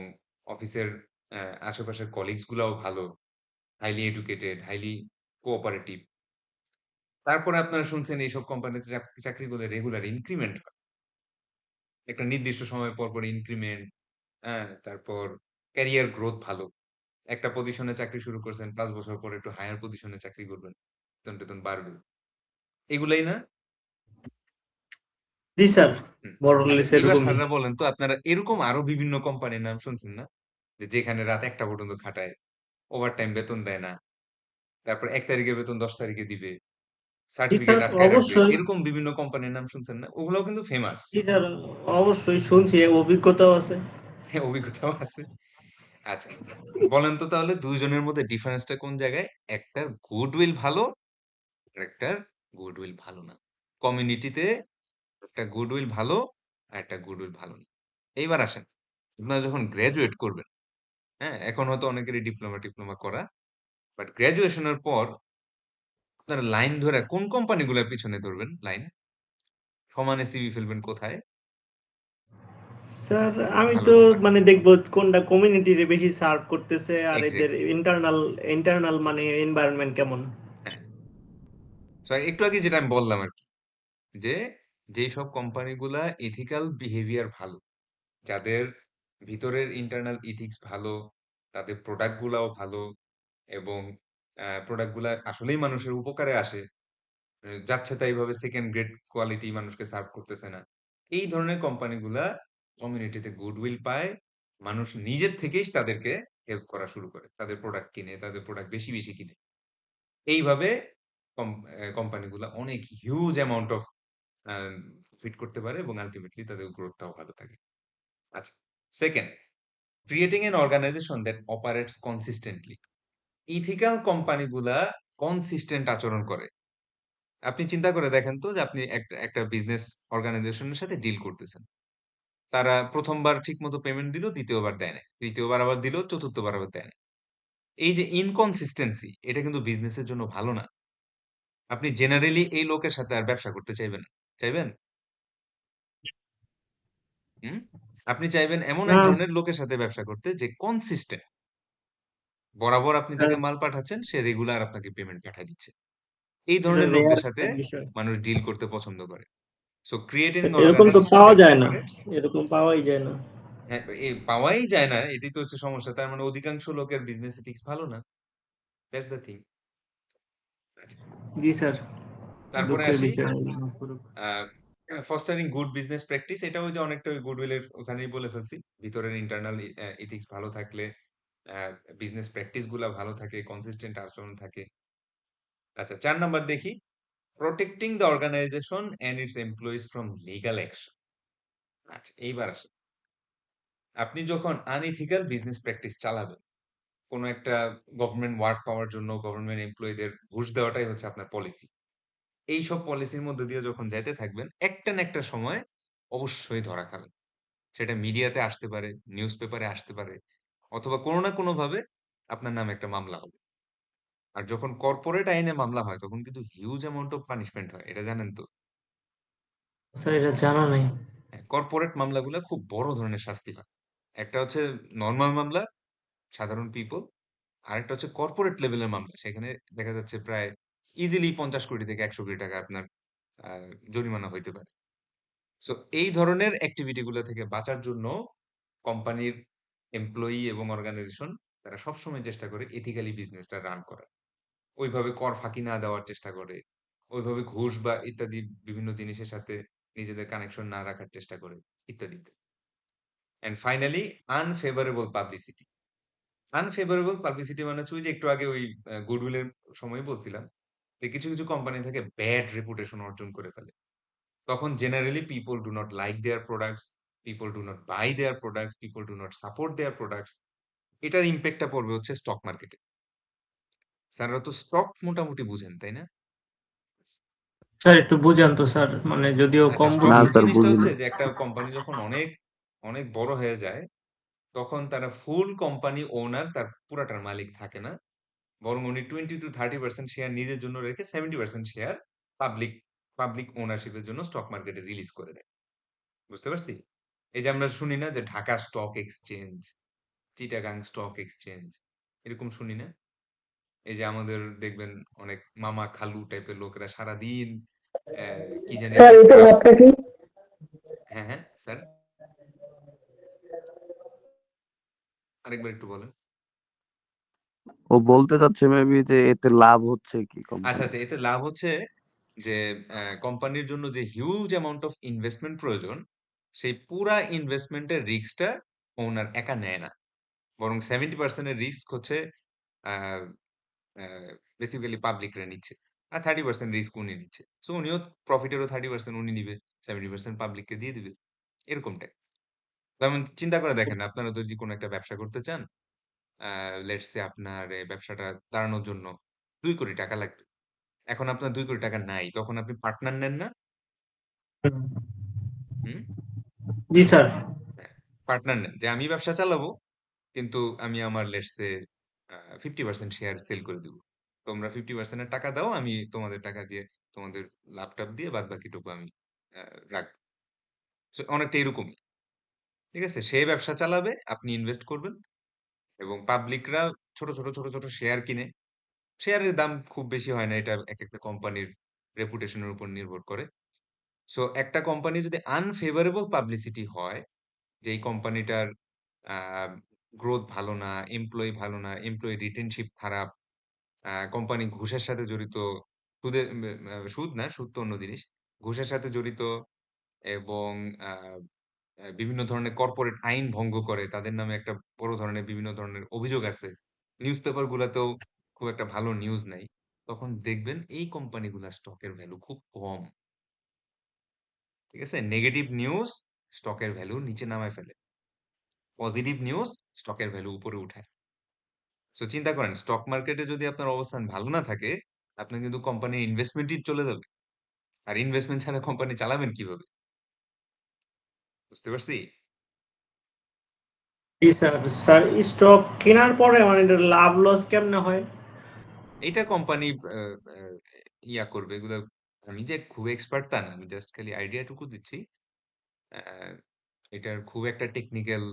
অফিসের আশেপাশের কলিগস গুলাও ভালো, হাইলি এডুকেটেড, হাইলি কোঅপারেটিভ। তারপরে আপনারা শুনছেন এইসব কোম্পানিতে চাকরি করলে রেগুলার ইনক্রিমেন্ট হয়। একটা নির্দিষ্ট সময় পর, পর ইনক্রিমেন্ট, হ্যাঁ? তারপর ক্যারিয়ার গ্রোথ ভালো। একটা পজিশনে চাকরি শুরু করছেন, ৫ বছর পর একটু হায়ার পজিশনে চাকরি করবেন। বেতন-টেতন বাড়বে। এগুলাই না? জি স্যার, হুম। আচ্ছা, বড়লিস এইবার এরকমই। স্যাররা বলেন তো আপনারা এরকম আরো বিভিন্ন কোম্পানির নাম শুনছেন না? যে যেখানে রাত ১টা পর্যন্ত খাটায়, ওভারটাইম বেতন দেয় না। তারপর ১ তারিখের বেতন ১০ তারিখে দিবে। জি সার্টিফিকেট স্যার, আটকায় রাখবে। অবশ্যই। এরকম বিভিন্ন কোম্পানির নাম শুনছেন না? ওগুলাও কিন্তু ফেমাস। জি স্যার, অবশ্যই শুনছি, অভিজ্ঞতাও আছে। হ্যাঁ, অভিজ্ঞতাও আছে। আচ্ছা, বলেন তো তাহলে ২ জনের মধ্যে ডিফারেন্সটা কোন জায়গায়? একটার গুডউইল ভালো, আরেকটার গুডউইল ভালো না। কমিউনিটিতে একটা গুডউইল ভালো, আরেকটা গুডউইল ভালো না। এইবার আসেন, আপনারা যখন গ্র্যাজুয়েট করবেন, হ্যাঁ? এখন হয়তো অনেকেরই ডিপ্লোমা-টিপ্লোমা করা। বাট গ্র্যাজুয়েশনের পর আপনারা লাইন ধইরা কোন কোম্পানিগুলার পিছনে ধরবেন লাইন? সমানে সিভি ফেলবেন কোথায়? স্যার আমি ভালো তো কোম্পানি। মানে দেখবো কোনটা কমিউনিটিরে বেশি সার্ভ করতেছে আর এদের এক্সাক্টলি। ইন্টারনাল ইন্টারনাল মানে এনভায়রনমেন্ট কেমন। হ্যাঁ। সো একটু আগে যেটা আমি বললাম আরকি যে, যেসব কোম্পানিগুলা এথিক্যাল বিহেভিয়ার ভালো, যাদের ভিতরের ইন্টারনাল ইথিক্স ভালো, তাদের প্রোডাক্ট গুলাও ভালো এবং প্রোডাক্ট গুলা আসলেই মানুষের উপকারে আসে। যাচ্ছে তাই ভাবে সেকেন্ড গ্রেড কোয়ালিটি মানুষকে সার্ভ করতেছে না। এই ধরনের কোম্পানিগুলা কমিউনিটিতে গুডউইল পায়। মানুষ নিজের থেকেই তাদেরকে হেল্প করা শুরু করে। তাদের প্রোডাক্ট কিনে, তাদের প্রোডাক্ট বেশি, বেশি কিনে। এইভাবে কোম্পানিগুলা অনেক হিউজ অ্যামাউন্ট অফ প্রফিট করতে পারে এবং আল্টিমেটলি তাদের গ্রোথটাও ভালো থাকে। আচ্ছা, 2nd, creating an organization that operates consistently. Ethical কোম্পানিগুলা কনসিস্টেন্ট আচরণ করে। আপনি চিন্তা করে দেখেন তো যে আপনি একটা বিজনেস অর্গানাইজেশনের সাথে ডিল করতেছেন। তারা ১ম বার ঠিকমতো পেমেন্ট দিল, ২য় বার দেয় নাই। ৩য় বার আবার দিল, ৪র্থ বার আবার দেয় নাই। এই যে ইনকনসিস্টেন্সি, এটা কিন্তু বিজনেসের জন্য ভালো না। আপনি জেনারেলি এই লোকের সাথে আর ব্যবসা করতে চাইবেন না। চাইবেন? হুম? আপনি চাইবেন এমন না এক ধরনের লোকের সাথে ব্যবসা করতে যে কনসিস্টেন্ট। বরাবর আপনি স্যার, তাকে মাল পাঠাচ্ছেন, সে রেগুলার আপনাকে পেমেন্ট পাঠায় দিচ্ছে। এই এটা ধরনের রেয়ার লোকদের সাথে একটা বিষয়। মানুষ ডিল করতে পছন্দ করে। সো ক্রিয়েটিং এরকম তো অর্গানাইজেশন পাওয়া দ্যাট যায় না, অপারেটস এরকম পাওয়াই যায় না। হ্যাঁ, পাওয়াই যায় না। এটাই তো হচ্ছে সমস্যা। তার মানে অধিকাংশ লোকের বিজনেস এথিক্স ভালো না। That's the thing. আচ্ছা। জি স্যার, তারপরে দুঃখের আসি বিষয়। মাফ করুন। Fostering good business practice. এটা ওই যে অনেকটা ওই গুডউইলের ওখানেই বলে ফেলছি। ভিতরের ইন্টারনাল এথিক্স ভালো থাকলে বিজনেস প্র্যাকটিস গুলা ভালো থাকে, কনসিস্টেন্ট আচরণ থাকে। আচ্ছা, ৪ নাম্বার দেখি, protecting the organization and its employees from legal action. আচ্ছা, এইবার আসে, আপনি যখন আনইথিক্যাল বিজনেস প্র্যাকটিস চালাবেন, কোনো একটা গভর্নমেন্ট ওয়ার্ক পাওয়ার জন্য গভর্নমেন্ট এমপ্লয়ীদের ঘুষ দেওয়াটাই হচ্ছে আপনার পলিসি। এইসব পলিসির মধ্যে দিয়ে যখন যাইতে থাকবেন, একটা না একটা সময় অবশ্যই ধরা খাবেন। সেটা মিডিয়াতে আসতে পারে, নিউজ পেপারে আসতে পারে, অথবা কোনো না কোনোভাবে আপনার নামে একটা মামলা হবে। আর যখন কর্পোরেট আইনে মামলা হয়, তখন কিন্তু হিউজ অ্যামাউন্ট অফ পানিশমেন্ট হয়। এটা জানেন তো? স্যার, এটা জানা নাই। হ্যাঁ, কর্পোরেট মামলাগুলা খুব বড় ধরনের শাস্তি হয়। একটা হচ্ছে নরমাল মামলা, সাধারণ পিপল। আরেকটা হচ্ছে কর্পোরেট লেভেলের মামলা। সেখানে দেখা যাচ্ছে প্রায় ইজিলি ৫০ কোটি থেকে ১০০ কোটি টাকা আপনার আ জরিমানা হইতে পারে। সো এই ধরনের অ্যাক্টিভিটি গুলা থেকে বাঁচার জন্য কোম্পানির এমপ্লয়ি এবং অর্গানাইজেশন তারা সবসময় চেষ্টা করে এথিক্যালি বিজনেসটা রান করার। ওইভাবে কর ফাঁকি না দেওয়ার চেষ্টা করে। ওইভাবে ঘুষ বা ইত্যাদি বিভিন্ন জিনিসের সাথে নিজেদের কানেকশন না রাখার চেষ্টা করে, ইত্যাদি। And finally unfavourable publicity. Unfavourable publicity মানে হচ্ছে ওই যে একটু আগে ওই গুডউইল এর সময় বলছিলাম যে কিছু কোম্পানি থেকে ব্যাড রেপুটেশন অর্জন করে ফেলে। তখন generally people do not like their products, people do not buy their products, people do not support their products. এটার ইমপ্যাক্টটা পড়বে হচ্ছে স্টক মার্কেটে। স্যাররা তো স্টক মোটামুটি বুঝেন, তাই না? স্যার, একটু বুঝান তো স্যার, মানে যদিও আচ্ছা, কম স্টক না বুঝি। স্যার জিনিসটা বুঝি হচ্ছে না। যে একটা কোম্পানি যখন অনেক বড় হয়ে যায়, তখন তারা ফুল কোম্পানি ওনার তার পুরাটার মালিক থাকে না। বরং উনি 20-30% শেয়ার নিজের জন্য রেখে 70% শেয়ার পাবলিক পাবলিক ওনারশিপ এর জন্য স্টক মার্কেটে রিলিজ করে দেয়। বুঝতে পারছি? এই যে আমরা শুনি না যে Dhaka stock exchange, Chittagong stock exchange, এরকম শুনি না? এই যে আমাদের দেখবেন অনেক মামা খালু টাইপের লোকেরা সারাদিন কি জানি স্যার, একটা এটার খারাপ। লাভটা কি? হ্যাঁ, হ্যাঁ, স্যার, আরেকবার একটু বলেন। ও বলতে চাচ্ছে মেবি যে এতে লাভ হচ্ছে কি আচ্ছা, কোম্পানি। আচ্ছা, এতে লাভ হচ্ছে যে কোম্পানির জন্য যে হিউজ অ্যামাউন্ট অফ ইনভেস্টমেন্ট প্রয়োজন, সেই পুরা ইনভেস্টমেন্টের রিস্কটা ওনার একা নেয় না। বরং 70% এর রিস্ক হচ্ছে আ আ বেসিক্যালি পাবলিকরা নিচ্ছে। আর 30% রিস্ক উনি নিচ্ছে। সো উনিও প্রফিটেরও 30% উনি নিবে। 70% পাবলিককে দিয়ে দিবে। এরকমটাই। যেমন চিন্তা করে দেখেন, আপনারা যদি কোন একটা ব্যবসা করতে চান, আ লেটস সে আপনার এই ব্যবসাটা দাঁড়ানোর জন্য ৳২,০০,০০,০০০ লাগবে। এখন আপনার ৳২,০০,০০,০০০ নাই। তখন আপনি পার্টনার নেন না? হুম? জি স্যার। হ্যাঁ, পার্টনার নেন। যে আমি ব্যবসা চালাবো, কিন্তু আমি আমার লেটস সে 50% শেয়ার সেল করে দিব। তোমরা 50% এর টাকা দাও, আমি তোমাদের টাকা দিয়ে তোমাদের লাভ-টাভ দিয়ে বাদবাকিটুকু আমি আ রাখবো। সো অনেকটা এরকমই। ঠিক আছে? সে ব্যবসা চালাবে, আপনি ইনভেস্ট করবেন এবং পাবলিকরা ছোট ছোট শেয়ার কিনে। শেয়ারের দাম খুব বেশি হয় না। এটা একেকটা কোম্পানির রেপুটেশন এর উপর নির্ভর করে। সো একটা কোম্পানি যদি আনফেভারেবল পাবলিসিটি হয়, যে এই কোম্পানিটার আ গ্রোথ ভালো না, এমপ্লয়ি ভালো না, এমপ্লয়ি রিটেনশিপ খারাপ, কোম্পানি ঘুষের সাথে জড়িত, সুদের সুদ না, সুদ তো অন্য জিনিস। ঘুষের সাথে জড়িত এবং আ আ বিভিন্ন ধরনের কর্পোরেট আইন ভঙ্গ করে। তাদের নামে একটা বড় ধরনের বিভিন্ন ধরনের অভিযোগ আছে। নিউজ পেপার গুলাতেও খুব একটা ভালো নিউজ নাই। তখন দেখবেন এই কোম্পানিগুলার স্টকের ভ্যালু খুব কম। ঠিক আছে? নেগেটিভ নিউজ স্টকের ভ্যালু নিচে নামায় ফেলে। পজিটিভ নিউজ স্টকের ভ্যালু উপরে উঠায়। সো চিন্তা করেন, স্টক মার্কেটে যদি আপনার অবস্থান ভালো না থাকে, আপনার কিন্তু কোম্পানির ইনভেস্টমেন্টই চলে যাবে। আর ইনভেস্টমেন্ট ছাড়া কোম্পানি চালাবেন কিভাবে? বুঝতে পারছি? জি স্যার। স্যার স্টক কেনার পরে মানে এটা লাভ লস কেমনে হয়? এইটা কোম্পানি ইয়া করবে এগুলো। আমি যে খুব এক্সপার্ট তা না, আমি জাস্ট খালি আইডিয়াটুকু দিচ্ছি। আহ, এটার খুব একটা টেকনিক্যাল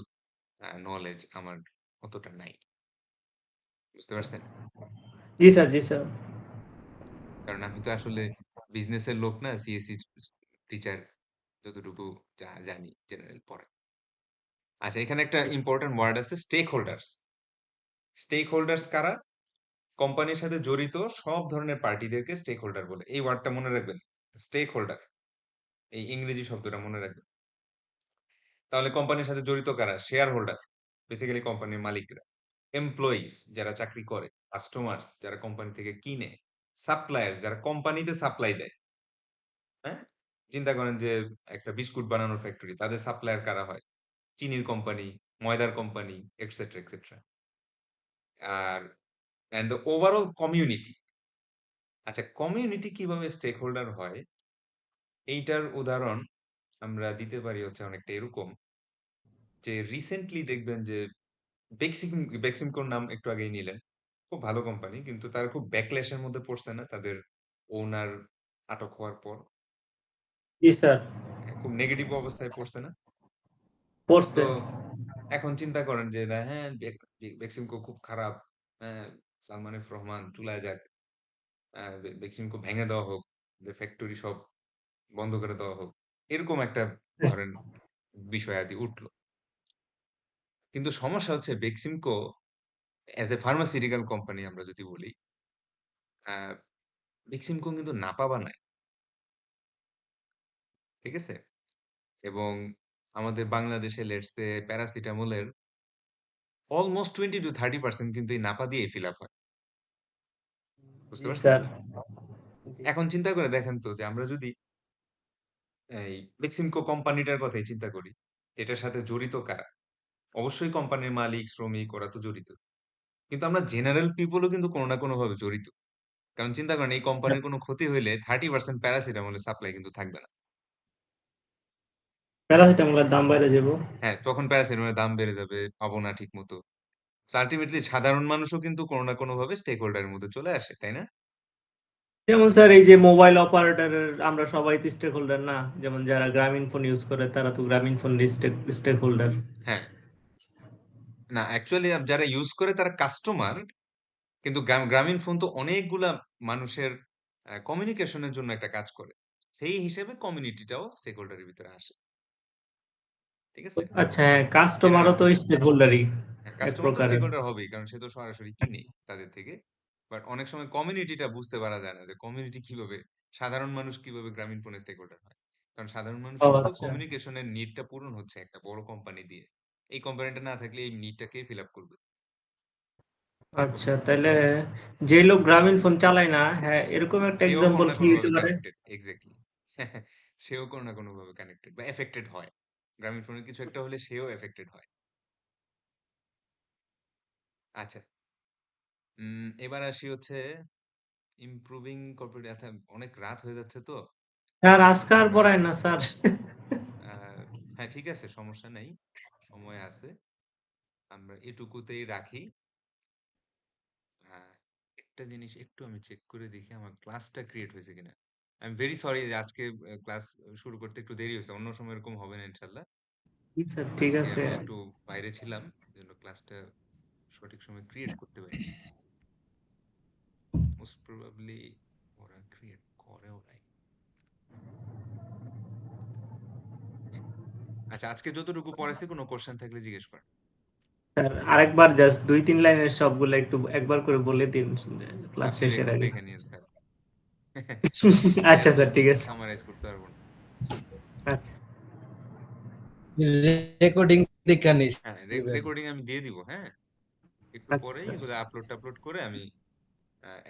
নলেজ আমার অতটা নাই, বুঝতে পারছেন? জি স্যার, জি স্যার। কারণ আমি তো আসলে বিজনেসের লোক না, সিএসসি টিচার, যতটুকু জানি জেনারেল পড়া। আচ্ছা, এখানে একটা ইম্পর্টেন্ট ওয়ার্ড আছে, স্টেক হোল্ডার্স। স্টেক হোল্ডার্স কারা? কোম্পানির সাথে জড়িত সব ধরনের পার্টিদেরকে স্টেক হোল্ডার বলে। এই ওয়ার্ডটা মনে রাখবেন, স্টেক হোল্ডার, এই ইংরেজি শব্দটা মনে রাখবেন। তাহলে কোম্পানির সাথে জড়িত কারা? শেয়ার হোল্ডার, বেসিক্যালি কোম্পানির মালিকরা। এমপ্লয়িজ, যারা চাকরি করে। কাস্টমার্স, যারা কোম্পানি থেকে কিনে। সাপ্লায়ার্স, যারা কোম্পানিতে সাপ্লাই দেয়। হ্যাঁ, চিন্তা করেন যে একটা বিস্কুট বানানোর ফ্যাক্টরি, তাদের সাপ্লায়ার কারা হয়? চিনির কোম্পানি, ময়দার কোম্পানি, এটসেট্রা এটসেট্রা। আর এন্ড দ্য ওভারঅল কমিউনিটি। আচ্ছা, কমিউনিটি কিভাবে স্টেক হোল্ডার হয়, এইটার উদাহরণ আমরা দিতে পারি হচ্ছে অনেকটা এরকম, যে রিসেন্টলি দেখবেন যে বেক্সিমকোর নাম একটু আগেই নিলেন, খুব ভালো কোম্পানি, কিন্তু তারা খুব ব্যাকল্যাশের মধ্যে পড়ছে না তাদের ওনার আটক হওয়ার পর? জি স্যার। খুব নেগেটিভ অবস্থায় পড়ছে না? পড়ছে। তো এখন চিন্তা করেন যে না, হ্যাঁ বেক্সিমকো খুব খারাপ, হ্যাঁ সালমান এফ রহমান চুলায় যাক, বেক্সিমকো ভেঙে দেওয়া হোক, ফ্যাক্টরি সব বন্ধ করে দেওয়া হোক, এরকম একটা ধরেন বিষয় আদি উঠলো। কিন্তু সমস্যা হচ্ছে Beximco as a pharmaceutical company আমরা যদি বলি, আহ, বেক্সিমকো কিন্তু নাপা বানায়, ঠিক আছে? এবং আমাদের বাংলাদেশে লেটসে প্যারাসিটামলের অলমোস্ট 20 to 30% কিন্তু এই নাপা দিয়ে ফিল আপ হয়, বুঝতে জি পারছেন? স্যার। জি। এখন চিন্তা করে দেখেন তো, যে আমরা যদি এই বেক্সিমকো কোম্পানিটার কথাই চিন্তা করি, এটার সাথে জড়িত কারা? অবশ্যই কোম্পানির মালিক, শ্রমিক, ওরা তো জড়িত। কিন্তু আমরা জেনারেল পিপলও কিন্তু কোনো না কোনো ভাবে জড়িত। কারণ চিন্তা করেন, এই কোম্পানির কোনো ক্ষতি হইলে 30% প্যারাসিটামলের সাপ্লাই কিন্তু থাকবে না। প্যারাসিটামলের দাম বাইরে যাব। হ্যাঁ, তখন প্যারাসিটামলের দাম বেড়ে যাবে, পাবো না ঠিক মতো। আলটিমেটলি সাধারণ মানুষও কিন্তু কোনো না কোনো ভাবে স্টেক হোল্ডারের মধ্যে চলে আসে, তাই না? যেমন স্যার এই যে মোবাইল অপারেটরের আমরা সবাই তো স্টেক হোল্ডার না? যেমন যারা গ্রামীণ ফোন ইউজ করে তারা তো গ্রামীণ ফোন স্টেক হোল্ডার। হ্যাঁ, না অ্যাকচুয়ালি যারা ইউজ করে তারা কাস্টমার, কিন্তু গ্রামীণ ফোন তো অনেকগুলা মানুষের কমিউনিকেশনের জন্য একটা কাজ করে। সেই হিসেবে কমিউনিটিটাও স্টেক হোল্ডারের ভিতরে আসে, ঠিক আছে? আচ্ছা, হ্যাঁ, কাস্টমারও জেনারেল তো স্টেক হোল্ডারই এক কাস্টমার তো স্টেক প্রকারের। হোল্ডার হবেই, কারণ সে তো সরাসরি কিনে তাদের থেকে। বাট অনেক সময় কমিউনিটিটা বুঝতে পারা যায় না, যে কমিউনিটি কিভাবে, সাধারণ মানুষ কিভাবে গ্রামীণ ফোনে স্টেক হোল্ডার হয়। কারণ সাধারণ ও মানুষেরও তো আচ্ছা। কমিউনিকেশনের নিডটা পূরণ হচ্ছে একটা বড় কোম্পানি দিয়ে। এই কোম্পানিটা না থাকলে এই নিডটা কে ফিল আপ করবে? আচ্ছা, তাহলে যে লোক গ্রামীণ ফোন চালায় না, হ্যাঁ, এরকম একটা সেও কোনো এক্সাম্পল না কি কোনো হইতে ভাবে পারে? Connected, exactly. সেও কোনো না কোনো ভাবে কানেক্টেড বা এফেক্টেড হয়। গ্রামীণ ফোনের কিছু একটা হলে সেও এফেক্টেড হয়। আচ্ছা, এবার আসি হচ্ছে ইমপ্রুভিং কর্পোরেট। আচ্ছা, অনেক রাত হয়ে যাচ্ছে তো স্যার আজকে আর আমরা পড়ায় না স্যার। হ্যাঁ ঠিক আছে, সমস্যা নাই, সময় আছে, আমরা এটুকুতেই রাখি। হ্যাঁ, একটা জিনিস একটু আমি চেক করে দেখি আমার ক্লাসটা ক্রিয়েট হয়েছে কিনা। আই এম ভেরি সরি যে আজকে ক্লাস শুরু করতে একটু দেরি হয়েছে, অন্য সময় এরকম হবে না ইনশাল্লাহ। স্যার ঠিক আজকে আছে। আমি একটু বাইরে ছিলাম, জন্য ক্লাসটা সঠিক সময় ক্রিয়েট করতে পারিনি। মোস্ট প্রবাবলি ওরা ক্রিয়েট করেও নাই। আচ্ছা, আজকে যতটুকু পড়াইছি কোনো কোশ্চেন থাকলে জিজ্ঞেস কর। স্যার আরেকবার জাস্ট 2-3 লাইনের সবগুলো একটু একবার করে বলে দিন ক্লাস আপনি শেষের রেকর্ড আগে। দেখে নিন স্যার। আমি আচ্ছা এত স্যার, ঠিক আছে। সামারাইজ করতে পারবো না। আচ্ছা রেকর্ডিং দেখা নিস হ্যাঁ, দিবেন। রেকর্ডিং আমি দিয়ে দিব। হ্যাঁ, একটু আচ্ছা পরেই স্যার। এগুলো আপলোড করে আমি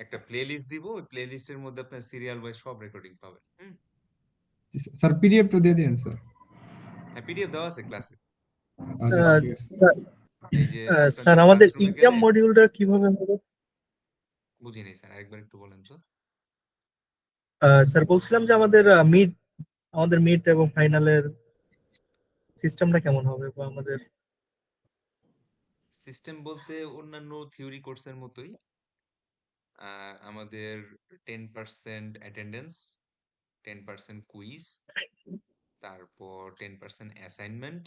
একটা প্লে লিস্ট দিব। ওই প্লে লিস্টের মধ্যে আপনার সিরিয়াল ওয়াইজ সব রেকর্ডিং পাবেন। স্যার পিডিএফ তো দিয়ে দিন স্যার। হ্যাঁ, পিডিএফ দেওয়া আছে ক্লাসে। আচ্ছা আহ, ঠিক আছে। স্যার এই যে আপনার স্যার, আমাদের ক্লাসরুমে ইনকাম গেলে, মডিউলটা কিভাবে হবে? বুঝি নাই স্যার, আরেকবার একটু বলেন তো। স্যার বলছিলাম যে আমাদের মিড এবং ফাইনালের সিস্টেমটা কেমন হবে, বা আমাদের সিস্টেম বলতে অন্যান্য থিওরি কোর্সের মতোই আমাদের 10% অ্যাটেন্ডেন্স, 10% কুইজ, তারপর 10% অ্যাসাইনমেন্ট,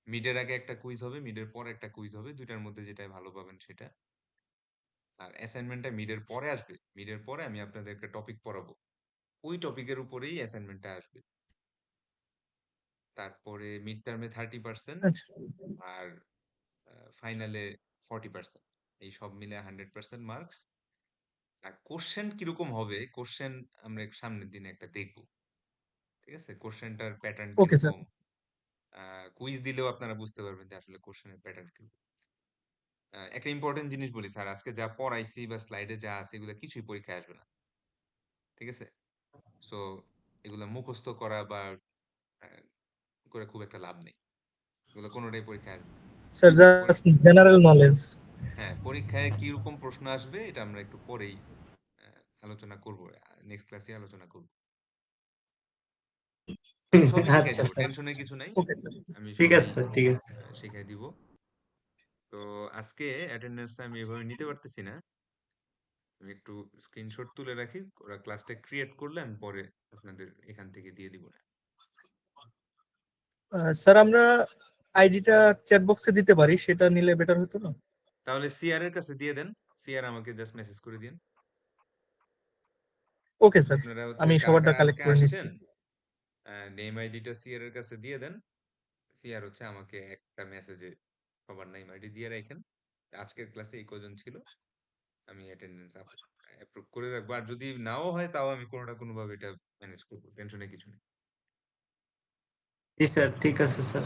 মিডের আগে একটা কুইজ হবে, মিডের পরে একটা কুইজ হবে, দুইটার মধ্যে যেটাই ভালো পাবেন সেটা। আর অ্যাসাইনমেন্টটা মিডের পরে আসবে, মিডের পরে আমি আপনাদের একটা টপিক পড়াবো, ওই টপিকের উপরেই অ্যাসাইনমেন্টটা আসবে। তারপরে মিড টার্মে 30% আচ্ছা আর ফাইনালে 40%, এই সব মিলে 100% মার্কস। আর কোশ্চেন কিরকম হবে, কোশ্চেন আমরা সামনের দিনে একটা দেখবো, ঠিক আছে? কোশ্চেনটার প্যাটার্ন ওকে স্যার কিরকম, কুইজ দিলেও আপনারা বুঝতে পারবেন যে আসলে কোশ্চেনের প্যাটার্ন কিরকম। একটা ইম্পর্টেন্ট জিনিস বলি স্যার, আজকে যা পড়াইছি বা স্লাইডে যা আছে এগুলো কিছুই পরীক্ষায় আসবে না, ঠিক আছে? সো এগুলো মুখস্থ করা বা আহ, করে খুব একটা লাভ নেই, এগুলো কোনোটাই পরীক্ষায় আসবে না। স্যার পরি- জাস্ট জেনারেল নলেজ। হ্যাঁ, পরীক্ষায় কিরকম প্রশ্ন আসবে এটা আমরা একটু পরেই আলোচনা করব, নেক্সট ক্লাসে আলোচনা করব। আমি সবই শিখাই আচ্ছা দিব, স্যার, টেনশনের কিছু নাই, ওকে স্যার আমি ঠিক সবই আছে স্যার, ঠিক আছে। শিখাই দিব। তো আজকে অ্যাটেন্ডেন্সটা আমি এভাবে নিতে পারতেছি না, আমি একটু স্ক্রিনশট তুলে রাখি, ওরা ক্লাসটা ক্রিয়েট করলে আমি পরে আপনাদের এখান থেকে দিয়ে দিব না। স্যার আমরা আইডিটা চ্যাট বক্সে দিতে পারি, সেটা নিলে বেটার হতো না? তাহলে সিআর এর কাছে দিয়ে দেন, সিআর আমাকে জাস্ট মেসেজ করে দিন। ওকে স্যার, আপনারা হচ্ছে আমি কারা সবারটা কারা কালেক্ট আজকে করে নিচ্ছি। আসছেন, নেম আইডিটা সিআর এর কাছে দিয়ে দেন, সিআর হচ্ছে আমাকে একটা মেসেজে সবার নেম আইডি দিয়ে রাখেন, আজকের ক্লাসে এই কজন ছিল, আমি অ্যাটেন্ডেন্স অ্যাপ্রুভ করে রাখবো। আর যদি নাও হয় তাও আমি কোনোটা কোনোভাবে এটা ম্যানেজ করবো, টেনশনে কিছু নেই। জি স্যার, ঠিক আছে স্যার।